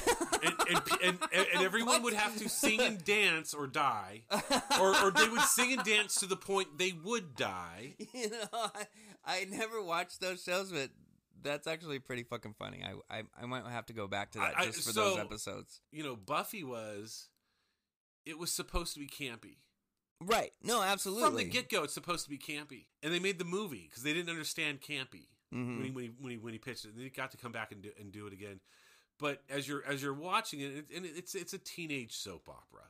and everyone would have to sing and dance or die, or they would sing and dance to the point they would die. You know, I never watched those shows, but that's actually pretty fucking funny. I might have to go back to that just for those episodes. You know, Buffy was supposed to be campy. Right. No, absolutely. From the get-go, it's supposed to be campy. And they made the movie because they didn't understand campy when he pitched it. And they got to come back and do it again. But as you're watching it, and it's a teenage soap opera.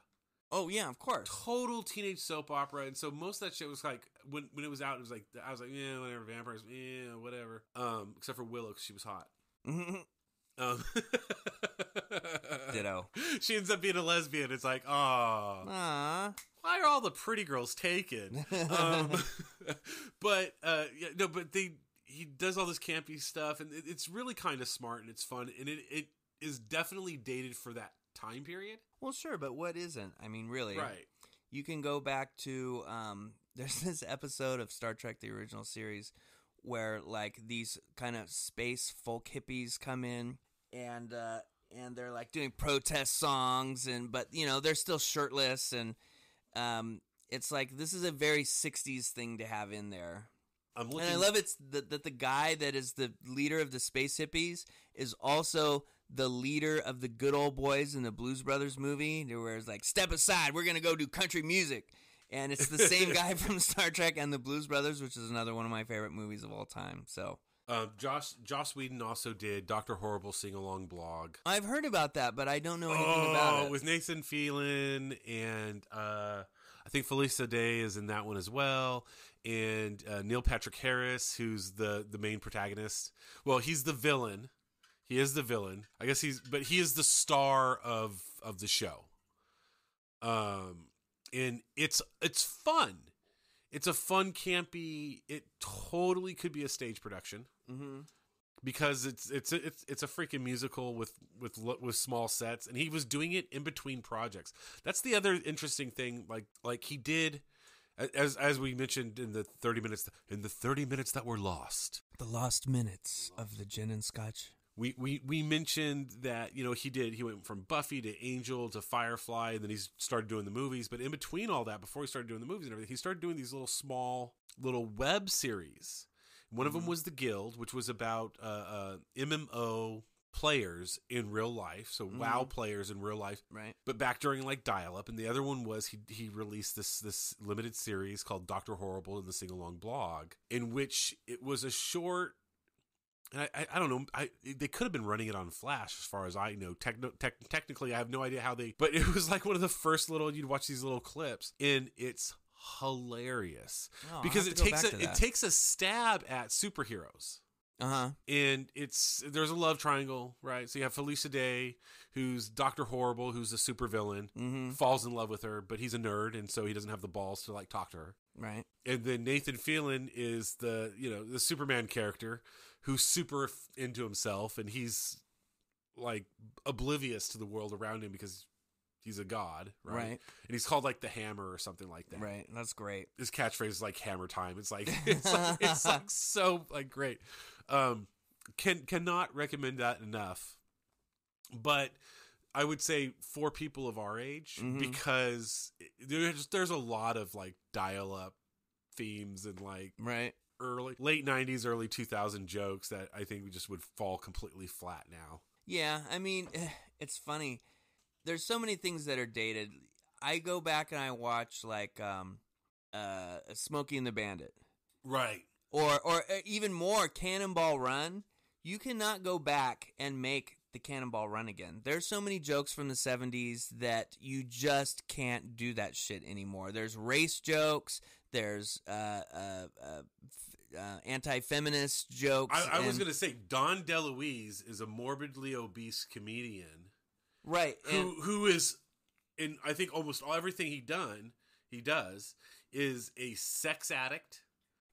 Oh yeah, of course. Total teenage soap opera. And so most of that shit was like when it was out, it was like I was like, yeah, whatever, vampires, yeah, whatever. Except for Willow, because she was hot. Ditto. She ends up being a lesbian. It's like, oh, why are all the pretty girls taken? But he does all this campy stuff, and it's really kind of smart and it's fun, and it is definitely dated for that time period. Well, sure, but what isn't? I mean, really, right? You can go back to there's this episode of Star Trek: The Original Series where like these kind of space folk hippies come in and they're like doing protest songs, but you know they're still shirtless, and it's like this is a very 60s thing to have in there. And I love it that the guy that is the leader of the space hippies is also the leader of the Good Old Boys in the Blues Brothers movie, where it's like, step aside, we're going to go do country music. And it's the same guy from Star Trek and the Blues Brothers, which is another one of my favorite movies of all time. So, Joss Whedon also did Dr. Horrible sing-along blog. I've heard about that, but I don't know anything about it. With Nathan Fillion, and I think Felicia Day is in that one as well. And Neil Patrick Harris, who's the main protagonist. Well, he's the villain. He is the villain. I guess he is the star of the show. And it's fun. It's a fun, campy. It totally could be a stage production. Mm-hmm. Because it's a freaking musical with small sets, and he was doing it in between projects. That's the other interesting thing. Like he did. As we mentioned in the 30 minutes that were lost. The lost minutes of the gin and scotch. We mentioned that, you know, he went from Buffy to Angel to Firefly, and then he started doing the movies. But in between all that, before he started doing the movies and everything, he started doing these little web series. One of them was The Guild, which was about MMO players in real life, so WoW players in real life, right? But back during like dial-up. And the other one was he released this limited series called Dr. Horrible in the Sing-Along blog, in which it was a short. And I don't know. They could have been running it on Flash, as far as I know. Technically, I have no idea how they. But it was like one of the first you'd watch these little clips, and it's hilarious because it takes a stab at superheroes. And there's a love triangle, right? So you have Felicia Day, who's Dr. Horrible, who's a super villain, falls in love with her, but he's a nerd, and so he doesn't have the balls to like talk to her, right? And then Nathan Fillion is the Superman character who's super into himself, and he's like oblivious to the world around him because he's a god, right? And he's called like the Hammer or something like that, right? That's great. His catchphrase is like Hammer Time. It's like it's like so like great. Cannot recommend that enough. But I would say for people of our age, because there's a lot of like dial-up themes and like late 90s, early 2000 jokes that I think we just would fall completely flat now. Yeah, I mean, it's funny. There's so many things that are dated. I go back and I watch like Smokey and the Bandit. Right. Or even more, Cannonball Run. You cannot go back and make the Cannonball Run again. There's so many jokes from the 70s that you just can't do that shit anymore. There's race jokes. There's anti-feminist jokes. I was going to say, Don DeLuise is a morbidly obese comedian. Right. Who is, in I think almost everything he does, is a sex addict.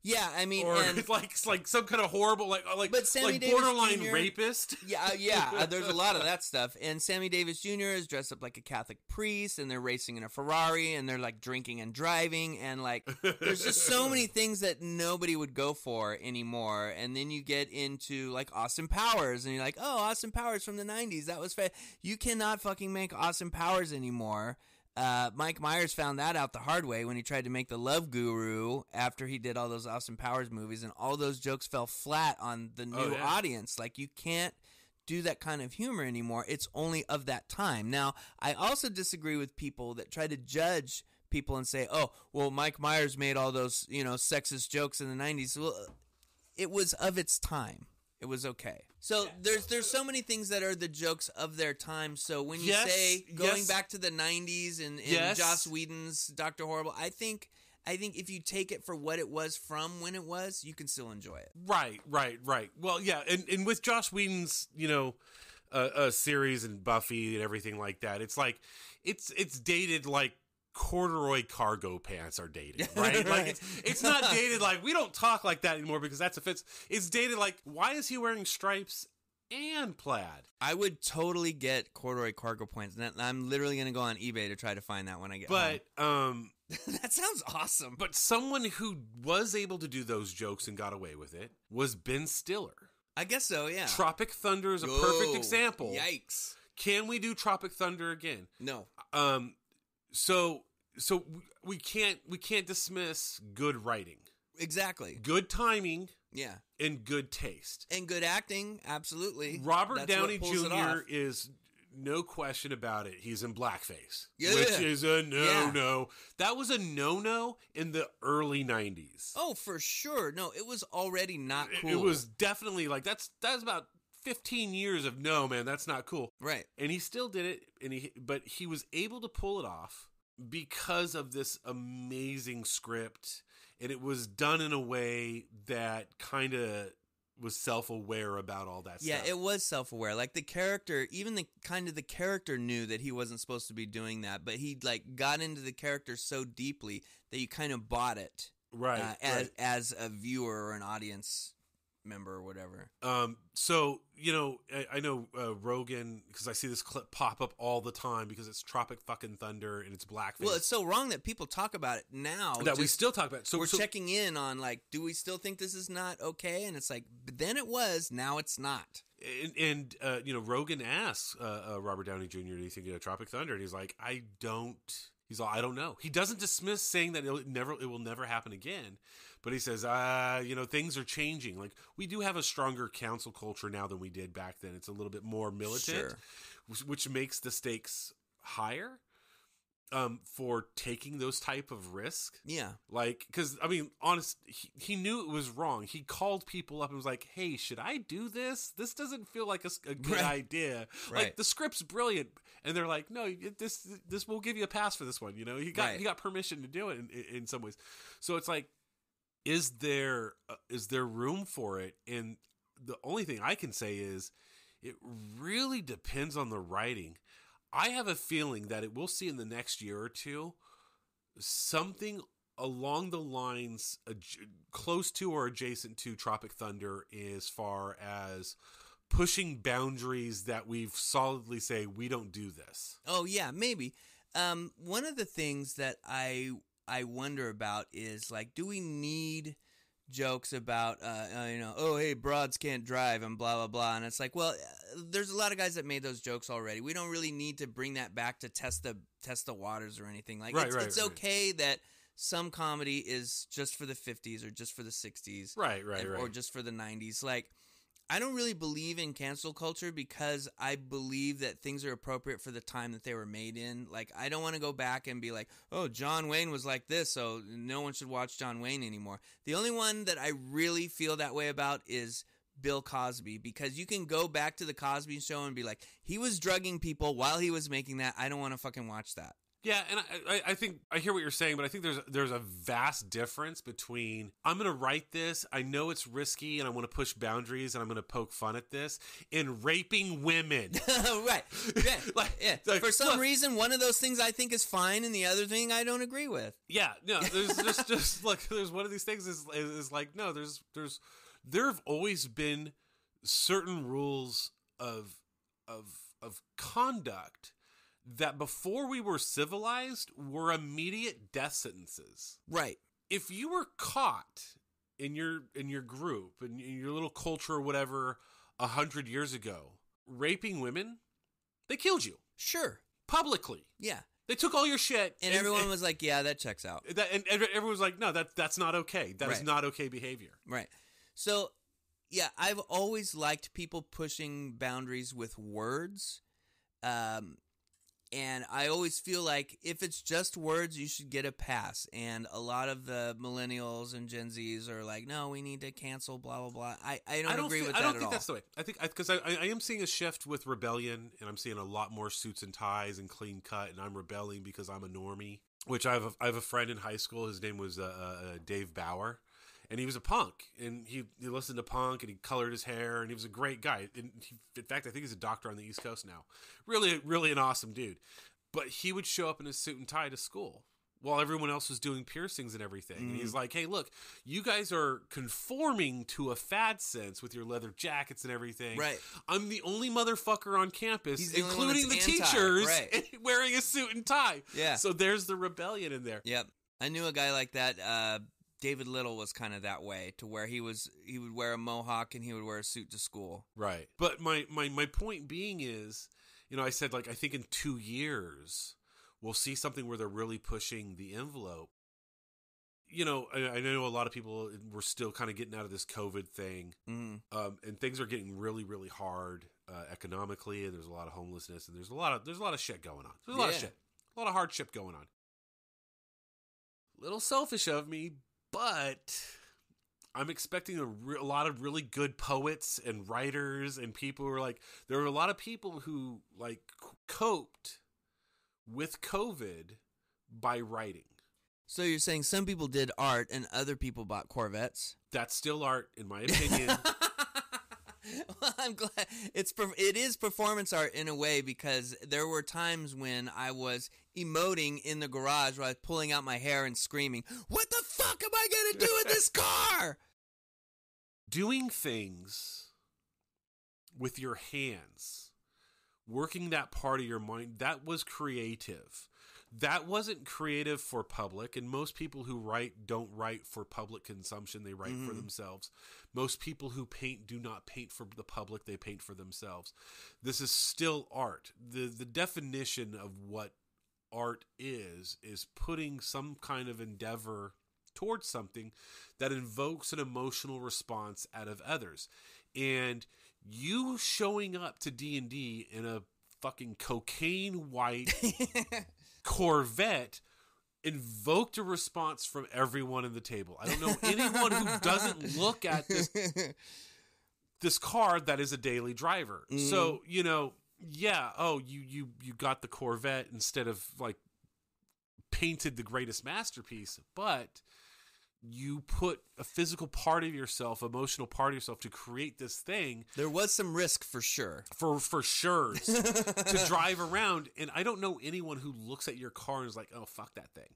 Yeah, I mean, or and, like some kind of horrible but Sammy like Davis borderline Jr. rapist. Yeah, there's a lot of that stuff. And Sammy Davis Jr. is dressed up like a Catholic priest, and they're racing in a Ferrari, and they're like drinking and driving, and like there's just so many things that nobody would go for anymore. And then you get into like Austin Powers, and you're like, oh, Austin Powers from the 90s, that was you cannot fucking make Austin Powers anymore. Mike Myers found that out the hard way when he tried to make The Love Guru after he did all those Austin Powers movies, and all those jokes fell flat on the new audience. Like, you can't do that kind of humor anymore. It's only of that time. Now, I also disagree with people that try to judge people and say, oh, well, Mike Myers made all those, sexist jokes in the 90s. Well, it was of its time. It was okay. So there's so many things that are the jokes of their time. So when you say going back to the 90s and Joss Whedon's Dr. Horrible, I think if you take it for what it was from when it was, you can still enjoy it. Right. Well, yeah, and with Joss Whedon's, series and Buffy and everything like that, it's like it's dated like corduroy cargo pants are dated, right? Like it's not dated like we don't talk like that anymore because that's offensive. It's dated like, why is he wearing stripes and plaid? I would totally get corduroy cargo pants. I'm literally going to go on eBay to try to find that when I get home. That sounds awesome. But someone who was able to do those jokes and got away with it was Ben Stiller. I guess so, yeah. Tropic Thunder is a perfect example. Yikes. Can we do Tropic Thunder again? No. So we can't dismiss good writing. Exactly. Good timing. Yeah. And good taste. And good acting, absolutely. Robert Downey Jr. is no question about it. He's in blackface. Yeah. Which is a no-no. That was a no-no in the early 90s. Oh, for sure. No, it was already not cool. It was definitely like that's about 15 years of no, man, that's not cool. Right. And he still did it, but he was able to pull it off because of this amazing script, and it was done in a way that kind of was self-aware about all that stuff. Yeah, it was self-aware. Like the character, even the character knew that he wasn't supposed to be doing that, but he like got into the character so deeply that you kind of bought it. Right. As a viewer or an audience member or whatever. So, I know Rogan, because I see this clip pop up all the time because it's Tropic fucking Thunder and it's blackface. Well, it's so wrong that people talk about it now. That we still talk about it. So we're checking in on, like, do we still think this is not okay? And it's like, but then it was, now it's not. And Rogan asks Robert Downey Jr., do you think Tropic Thunder? And he's like, I don't know. He doesn't dismiss saying that it will never happen again. But he says, things are changing. Like, we do have a stronger council culture now than we did back then. It's a little bit more militant, which makes the stakes higher for taking those type of risk. Yeah. Like, because, I mean, he knew it was wrong. He called people up and was like, hey, should I do this? This doesn't feel like a good idea. Right. Like, the script's brilliant. And they're like, no, this will give you a pass for this one. He got permission to do it in some ways. So it's like, is there room for it? And the only thing I can say is it really depends on the writing. I have a feeling that we'll see in the next year or two something along the lines close to or adjacent to Tropic Thunder as far as pushing boundaries that we've solidly say we don't do this. Oh yeah, maybe. One of the things that I wonder about is, like, do we need jokes about, oh, hey, broads can't drive and blah, blah, blah. And it's like, well, there's a lot of guys that made those jokes already. We don't really need to bring that back to test the waters or anything. Like, it's okay that some comedy is just for the 50s or just for the 60s. Right. Or just for the 90s. Like, I don't really believe in cancel culture because I believe that things are appropriate for the time that they were made in. Like, I don't want to go back and be like, oh, John Wayne was like this, so no one should watch John Wayne anymore. The only one that I really feel that way about is Bill Cosby, because you can go back to the Cosby Show and be like, he was drugging people while he was making that. I don't want to fucking watch that. Yeah, and I think I hear what you're saying, but I think there's a vast difference between I'm going to write this, I know it's risky, and I want to push boundaries, and I'm going to poke fun at this, and raping women. Right. Yeah. For some reason, one of those things I think is fine, and the other thing I don't agree with. Yeah, no, there's just look, there's one of these things is like, no, there have always been certain rules of conduct that before we were civilized were immediate death sentences. Right. If you were caught in your group, in your little culture or whatever 100 years ago, raping women, they killed you. Sure. Publicly. Yeah. They took all your shit. And everyone was like, yeah, that checks out. And everyone was like, no, that's not okay. That is not okay behavior. Right. So, yeah, I've always liked people pushing boundaries with words. And I always feel like if it's just words, you should get a pass. And a lot of the millennials and Gen Zs are like, no, we need to cancel, blah, blah, blah. I don't agree with that at all. I don't think that's the way. I think because I am seeing a shift with rebellion, and I'm seeing a lot more suits and ties and clean cut, and I'm rebelling because I'm a normie. Which I have a friend in high school. His name was Dave Bauer. And he was a punk, and he listened to punk, and he colored his hair, and he was a great guy. And in fact, I think he's a doctor on the East Coast now. Really, really an awesome dude. But he would show up in a suit and tie to school while everyone else was doing piercings and everything. And he's like, hey, look, you guys are conforming to a fad sense with your leather jackets and everything. Right. I'm the only motherfucker on campus, including the anti, teachers, right. wearing a suit and tie. Yeah. So there's the rebellion in there. Yep. I knew a guy like that. David Little was kind of that way, to where he would wear a mohawk and he would wear a suit to school. Right. But my point being is, I said, like, I think in 2 years we'll see something where they're really pushing the envelope. I know a lot of people were still kind of getting out of this COVID thing, and things are getting really, really hard economically, and there's a lot of homelessness, and there's a lot of shit going on. There's a lot of shit, a lot of hardship going on. Little selfish of me, but I'm expecting a lot of really good poets and writers and people who are like, there were a lot of people who like coped with COVID by writing. So you're saying some people did art and other people bought Corvettes? That's still art, in my opinion. Well, I'm glad it is performance art in a way, because there were times when I was emoting in the garage while I was pulling out my hair and screaming, "What the fuck am I going to do with this car?" Doing things with your hands, working that part of your mind, that was creative. That wasn't creative for public, and most people who write don't write for public consumption. They write for themselves. Most people who paint do not paint for the public. They paint for themselves. This is still art. The definition of what art is putting some kind of endeavor towards something that invokes an emotional response out of others. And you showing up to D&D in a fucking cocaine white Corvette invoked a response from everyone in the table. I don't know anyone who doesn't look at this car that is a daily driver. So, you got the Corvette instead of like painted the greatest masterpiece, but you put a physical part of yourself, emotional part of yourself to create this thing. There was some risk for sure. For sure to drive around. And I don't know anyone who looks at your car and is like, oh, fuck that thing.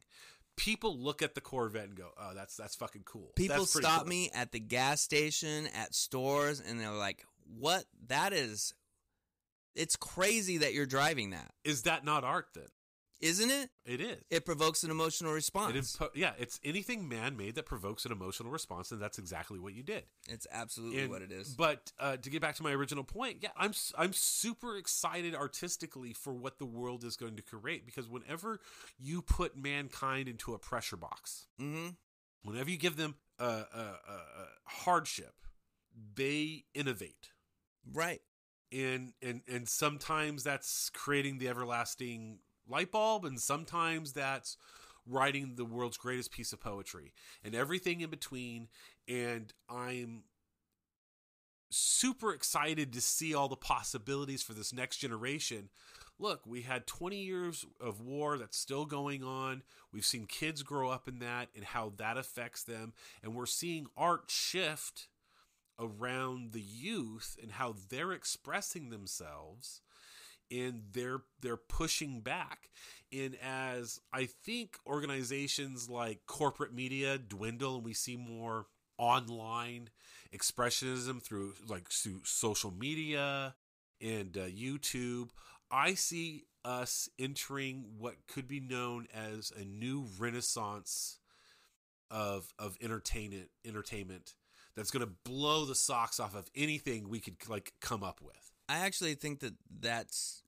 People look at the Corvette and go, oh, that's fucking cool. People stop me at the gas station, at stores, and they're like, what? It's crazy that you're driving that. Is that not art then? Isn't it? It is. It provokes an emotional response. It's anything man-made that provokes an emotional response, and that's exactly what you did. It's absolutely what it is. But to get back to my original point, I'm super excited artistically for what the world is going to create, because whenever you put mankind into a pressure box, whenever you give them a hardship, they innovate. Right. And sometimes that's creating the everlasting light bulb, and sometimes that's writing the world's greatest piece of poetry, and everything in between. And I'm super excited to see all the possibilities for this next generation. look, we had 20 years of war that's still going on. We've seen kids grow up in that and how that affects them. And we're seeing art shift around the youth and how they're expressing themselves, and they're pushing back. And as I think organizations like corporate media dwindle and we see more online expressionism through social media and YouTube, I see us entering what could be known as a new renaissance of entertainment that's going to blow the socks off of anything we could come up with. I actually think that that's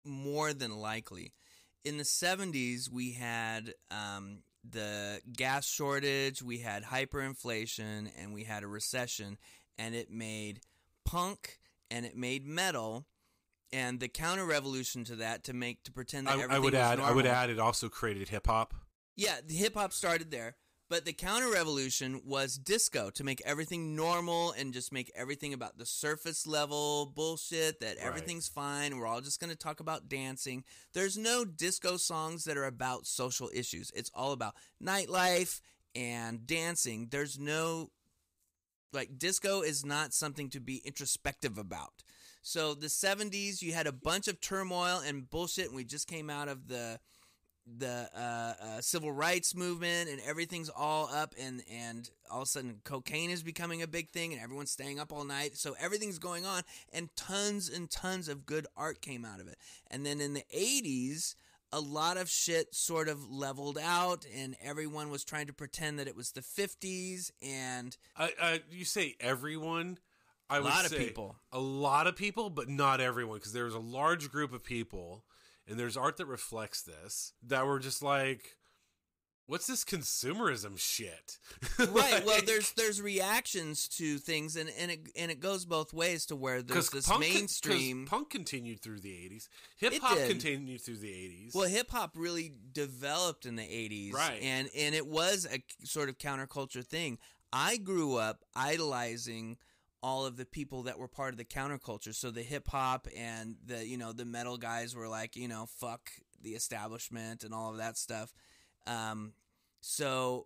more than likely. In the 70s, we had the gas shortage, we had hyperinflation, and we had a recession, and it made punk and it made metal, and the counter-revolution to that to pretend that everything was normal. I would add it also created hip-hop. Yeah, the hip-hop started there. But the counter-revolution was disco, to make everything normal and just make everything about the surface level bullshit, that everything's fine. We're all just going to talk about dancing. There's no disco songs that are about social issues. It's all about nightlife and dancing. There's no, disco is not something to be introspective about. So the 70s, you had a bunch of turmoil and bullshit, and we just came out of the civil rights movement, and everything's all up, and all of a sudden cocaine is becoming a big thing, and everyone's staying up all night, so everything's going on, and tons of good art came out of it. And then in the 80s, a lot of shit sort of leveled out, and everyone was trying to pretend that it was the 50s, and you say everyone, a lot of people, but not everyone, because there's a large group of people. And there's art that reflects this, that were just like, what's this consumerism shit? Right. Well, there's reactions to things, and it goes both ways, to where there's this mainstream. Punk continued through the 80s. Hip-hop continued through the 80s. Well, hip-hop really developed in the 80s. Right. And it was a sort of counterculture thing. I grew up idolizing all of the people that were part of the counterculture. So the hip hop and the metal guys were like, fuck the establishment and all of that stuff. So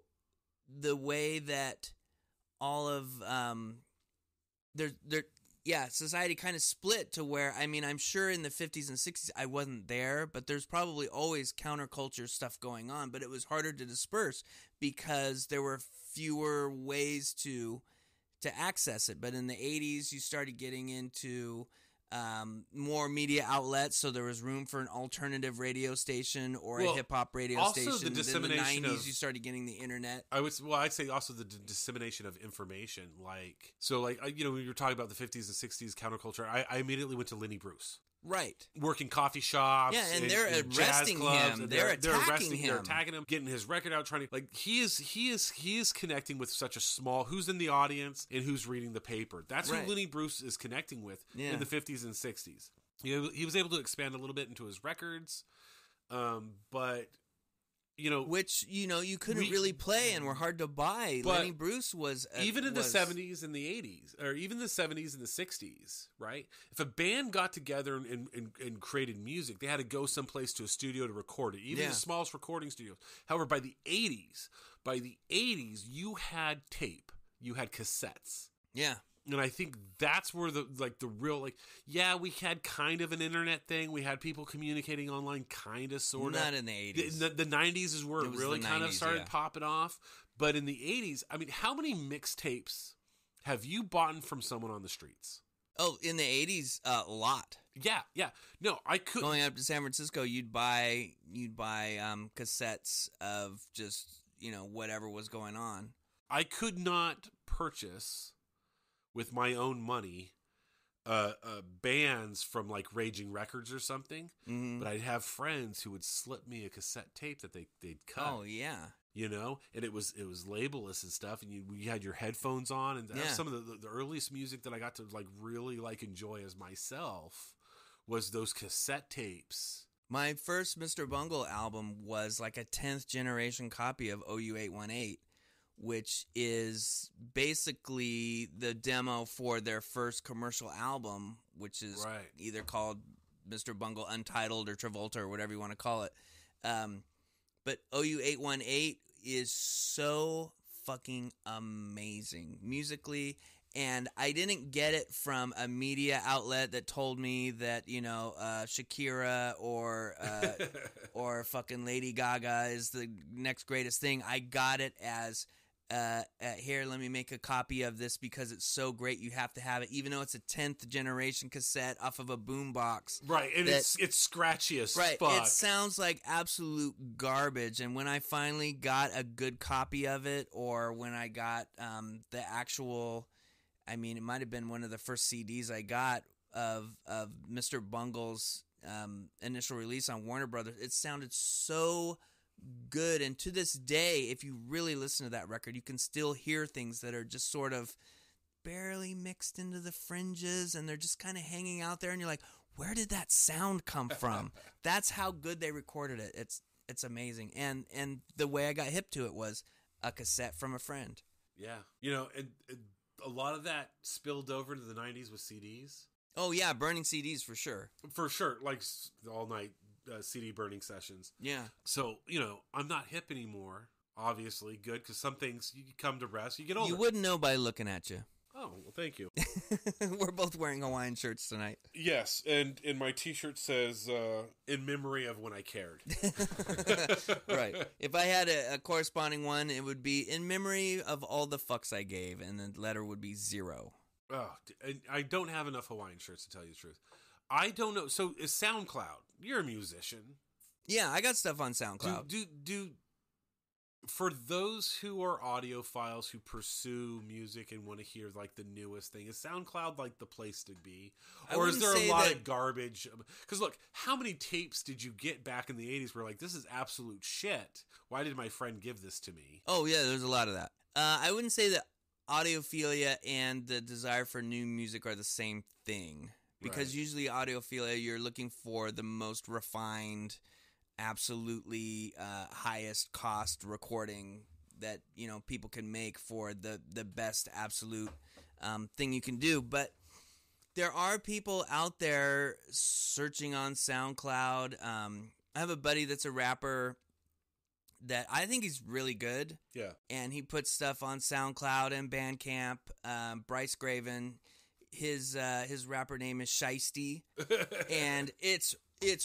the way that all of society kind of split to where, I'm sure in the 50s and 60s I wasn't there, but there's probably always counterculture stuff going on, but it was harder to disperse because there were fewer ways to access it. But in the 80s, you started getting into more media outlets, so there was room for an alternative radio station or a hip-hop radio station. Also the dissemination in the 90s, you started getting the internet. I'd say also the dissemination of information. When you were talking about the 50s and 60s counterculture, I immediately went to Lenny Bruce. Right. Working coffee shops. Yeah, and they're arresting him. They're attacking him. They're attacking him, getting his record out, trying to he is connecting with such a small, who's in the audience and who's reading the paper. That's who Lenny Bruce is connecting with in the 50s and 60s. He was able to expand a little bit into his records, but which you couldn't really play and were hard to buy. Lenny Bruce was even in the 70s and the 80s, or even the 70s and the 60s, right? If a band got together and created music, they had to go someplace to a studio to record it, even the smallest recording studios. However, by the 80s, you had tape, you had cassettes. Yeah. And I think that's where the real, we had kind of an internet thing. We had people communicating online, kind of, sort of. Not in the 80s. The 90s is where it really kind of started popping off. But in the 80s, how many mixtapes have you bought from someone on the streets? Oh, in the 80s, a lot. Yeah. No, I could. Going up to San Francisco, you'd buy cassettes of just, whatever was going on. I could not purchase with my own money bands from Raging Records or something, but I'd have friends who would slip me a cassette tape that they'd cut. Oh yeah, and it was labelless and stuff, and you had your headphones on, and that's some of the earliest music that I got to really enjoy as myself was those cassette tapes. My first Mr. Bungle album was a 10th generation copy of OU818. Which is basically the demo for their first commercial album, which is either called Mr. Bungle Untitled or Travolta or whatever you want to call it. But OU818 is so fucking amazing musically, and I didn't get it from a media outlet that told me that, Shakira or fucking Lady Gaga is the next greatest thing. I got it as here, let me make a copy of this because it's so great you have to have it, even though it's a 10th generation cassette off of a boombox. Right, and it's scratchy as right, fuck. It sounds like absolute garbage, and when I finally got a good copy of it, or when I got the actual, I mean, it might have been one of the first CDs I got of Mr. Bungle's initial release on Warner Brothers, it sounded so good. And to this day, if you really listen to that record, you can still hear things that are just sort of barely mixed into the fringes, and they're just kind of hanging out there, and you're like, where did that sound come from? That's how good they recorded it. It's amazing. And the way I got hip to it was a cassette from a friend. Yeah. And a lot of that spilled over to the 90s with CDs. Oh yeah, burning CDs for sure. For sure, like all night CD burning sessions. Yeah. So, I'm not hip anymore, obviously. Good, because some things you come to rest, you get older. You wouldn't know by looking at you. Oh, well, thank you. We're both wearing Hawaiian shirts tonight. Yes, and my t-shirt says, in memory of when I cared. Right. If I had a corresponding one, it would be in memory of all the fucks I gave, and the letter would be 0. Oh, I don't have enough Hawaiian shirts, to tell you the truth. I don't know. So is SoundCloud? You're a musician. Yeah, I got stuff on SoundCloud. Do for those who are audiophiles who pursue music and want to hear like the newest thing, is SoundCloud like the place to be? Or is there a lot of garbage? Because look, how many tapes did you get back in the 80s where like, this is absolute shit? Why did my friend give this to me? Oh, yeah, there's a lot of that. I wouldn't say that audiophilia and the desire for new music are the same thing. Because usually audiophilia, you're looking for the most refined, absolutely highest cost recording that people can make for the best absolute thing you can do. But there are people out there searching on SoundCloud. I have a buddy that's a rapper that I think he's really good. Yeah. And he puts stuff on SoundCloud and Bandcamp. Bryce Graven. His rapper name is Shiesty, and it's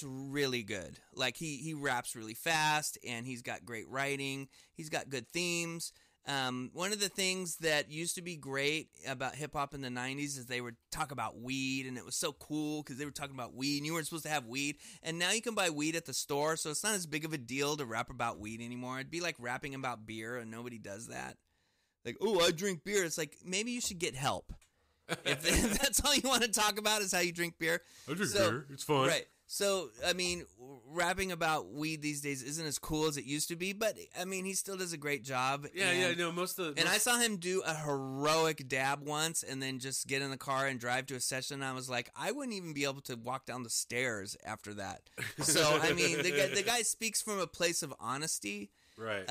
really good. Like he raps really fast, and he's got great writing. He's got good themes. One of the things that used to be great about hip hop in the 90s is they would talk about weed, and it was so cool because they were talking about weed, and you weren't supposed to have weed. And now you can buy weed at the store, so it's not as big of a deal to rap about weed anymore. It'd be like rapping about beer, and nobody does that. Like, oh, I drink beer. It's like, maybe you should get help. If that's all you want to talk about is how you drink beer. I drink beer. It's fun. Right. So, I mean, rapping about weed these days isn't as cool as it used to be, but, I mean, he still does a great job. Yeah, I saw him do a heroic dab once and then just get in the car and drive to a session, and I was like, I wouldn't even be able to walk down the stairs after that. So, I mean, the guy speaks from a place of honesty. Right,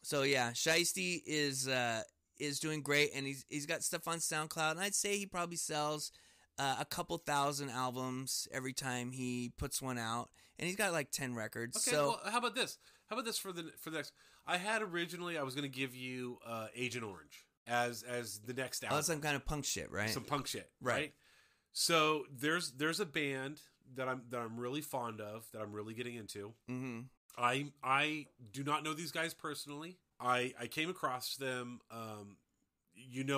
So, yeah, Shiesty is doing great, and he's got stuff on SoundCloud, and I'd say he probably sells a couple thousand albums every time he puts one out, and he's got like 10 records. Okay, so well, how about this? How about this for the next? I was going to give you Agent Orange as the next album. Oh, that's some kind of punk shit, right? Some punk shit, right? So there's a band that I'm really fond of, that I'm really getting into. Mm-hmm. I do not know these guys personally. I came across them.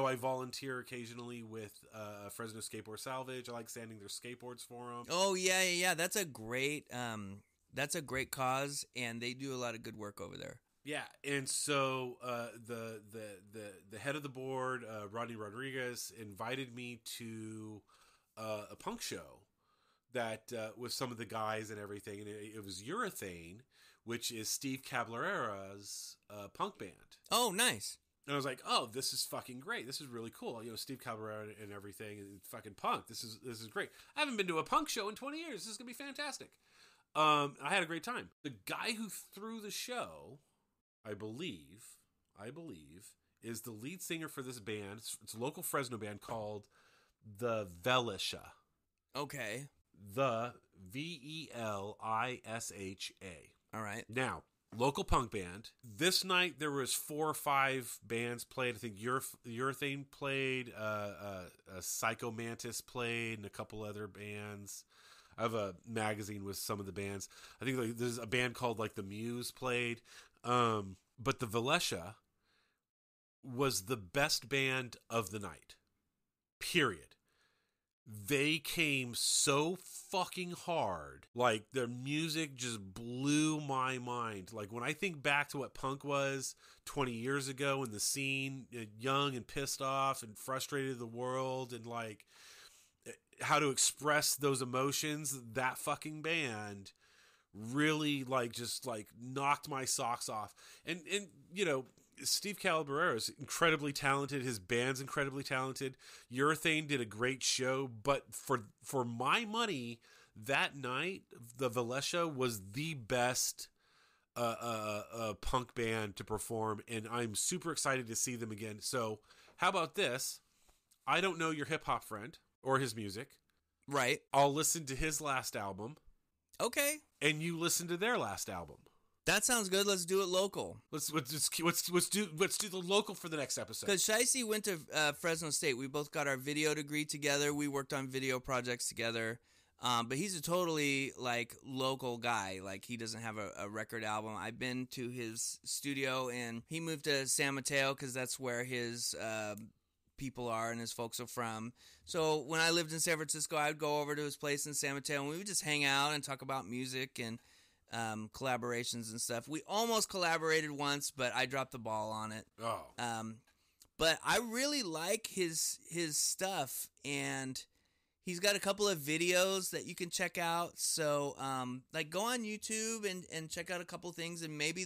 I volunteer occasionally with Fresno Skateboard Salvage. I like sanding their skateboards for them. Oh yeah. That's a great cause, and they do a lot of good work over there. Yeah, and so the head of the board, Rodney Rodriguez, invited me to a punk show that with some of the guys and everything, and it was Urethane, which is Steve Caballera's punk band. Oh, nice. And I was like, oh, this is fucking great. This is really cool. Steve Caballera and everything, and fucking punk. This is great. I haven't been to a punk show in 20 years. This is going to be fantastic. I had a great time. The guy who threw the show, I believe, is the lead singer for this band. It's a local Fresno band called the Velisha. Okay. The VELISHA. All right. Now, local punk band. This night there was 4 or 5 bands played. I think Urethane played, Psycho Mantis played, and a couple other bands. I have a magazine with some of the bands. I think like, there's a band called like The Muse played. But the Velesha was the best band of the night. Period. They came so fucking hard. Like, their music just blew my mind. Like, when I think back to what punk was 20 years ago in the scene, young and pissed off and frustrated with the world and, like, how to express those emotions, that fucking band really, like, just, like, knocked my socks off. And you know, Steve Calabrero is incredibly talented. His band's incredibly talented. Urethane did a great show, but for my money, that night, the Velesha was the best punk band to perform, and I'm super excited to see them again. So, how about this? I don't know your hip hop friend or his music. Right. I'll listen to his last album. Okay. And you listen to their last album. That sounds good. Let's do it local. Let's do the local for the next episode. Because Shicey went to Fresno State. We both got our video degree together. We worked on video projects together. But he's a totally like local guy. Like he doesn't have a record album. I've been to his studio, and he moved to San Mateo because that's where his people are and his folks are from. So when I lived in San Francisco, I would go over to his place in San Mateo, and we would just hang out and talk about music and collaborations and stuff. We almost collaborated once, but I dropped the ball on it. Oh. But I really like his stuff, and he's got a couple of videos that you can check out. So, like, go on YouTube and check out a couple things, and maybe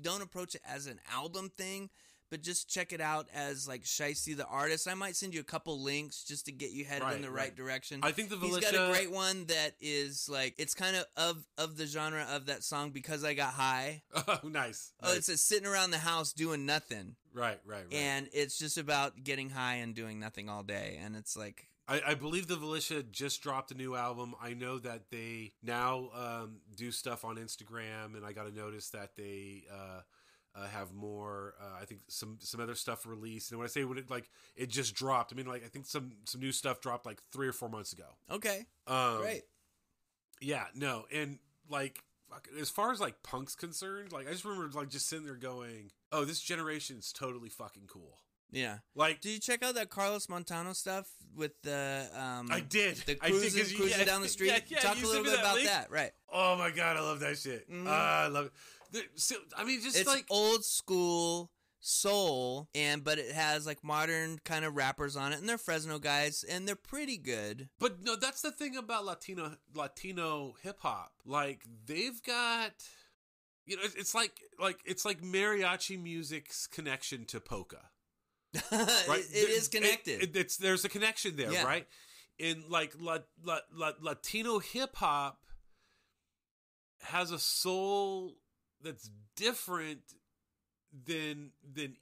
don't approach it as an album thing, but just check it out as, like, Shicey the artist. I might send you a couple links just to get you headed in the right direction. I think he's got a great one that is, like, it's kind of the genre of that song, Because I Got High. Oh, nice. Oh, it's a sitting around the house doing nothing. Right. And it's just about getting high and doing nothing all day, and it's like... I believe the Velesha just dropped a new album. I know that they now do stuff on Instagram, and I got to notice that they have more. I think some other stuff released. And when I say it just dropped, I mean like I think some new stuff dropped like 3 or 4 months ago. Okay, great. Yeah, no, and like as far as like punk's concerned, like I just remember like just sitting there going, "Oh, this generation's totally fucking cool." Yeah. Like, did you check out that Carlos Montano stuff with the I did. The cruising down the street? Yeah, talk a little bit about that, right? Oh my god, I love that shit. Mm-hmm. I love it. It's like old school soul, but it has like modern kind of rappers on it, and they're Fresno guys, and they're pretty good. But no, that's the thing about Latino hip hop. Like they've got, you know, it's like mariachi music's connection to polka. Right? It is connected. There's a connection there, yeah. Right? In like Latino hip hop has a soul that's different than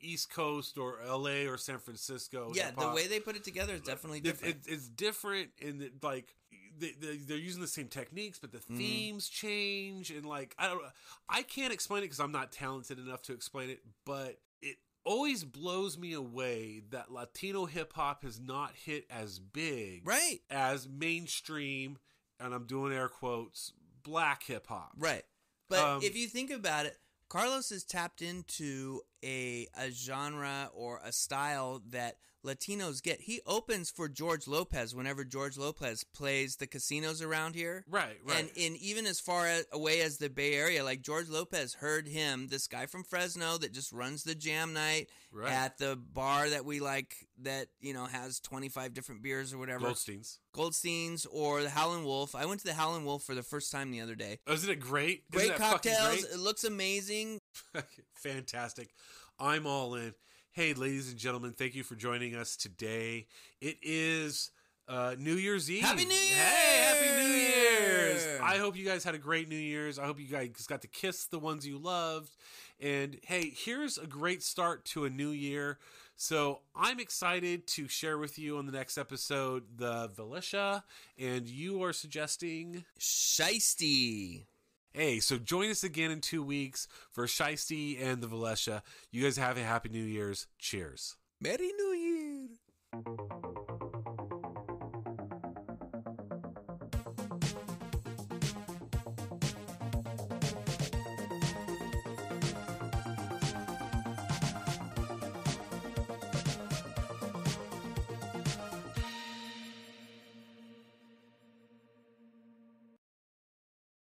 East Coast or LA or San Francisco. Yeah, hip-hop. the way they put it together is definitely different. It's different in that, like they're using the same techniques, but the themes change, and like I can't explain it because I'm not talented enough to explain it, but it always blows me away that Latino hip hop has not hit as big, right, as mainstream, and I'm doing air quotes, black hip hop, right. But if you think about it, Carlos has tapped into a genre or a style that Latinos get. He opens for George Lopez whenever George Lopez plays the casinos around here. Right. And even as far away as the Bay Area, like George Lopez heard him, this guy from Fresno that just runs the jam night at the bar that we like, that, you know, has 25 different beers or whatever. Goldstein's or the Howlin' Wolf. I went to the Howlin' Wolf for the first time the other day. Oh, isn't it great? Great cocktails. It looks amazing. Fantastic. I'm all in. Hey, ladies and gentlemen, thank you for joining us today. It is New Year's Eve. Happy New Year! Hey, Happy New Year's! I hope you guys had a great New Year's. I hope you guys got to kiss the ones you loved. And hey, here's a great start to a new year. So I'm excited to share with you on the next episode the Valisha, and you are suggesting Shiesty. Hey, so join us again in 2 weeks for Shiesty and the Valisha. You guys have a happy New Year's. Cheers. Merry New Year.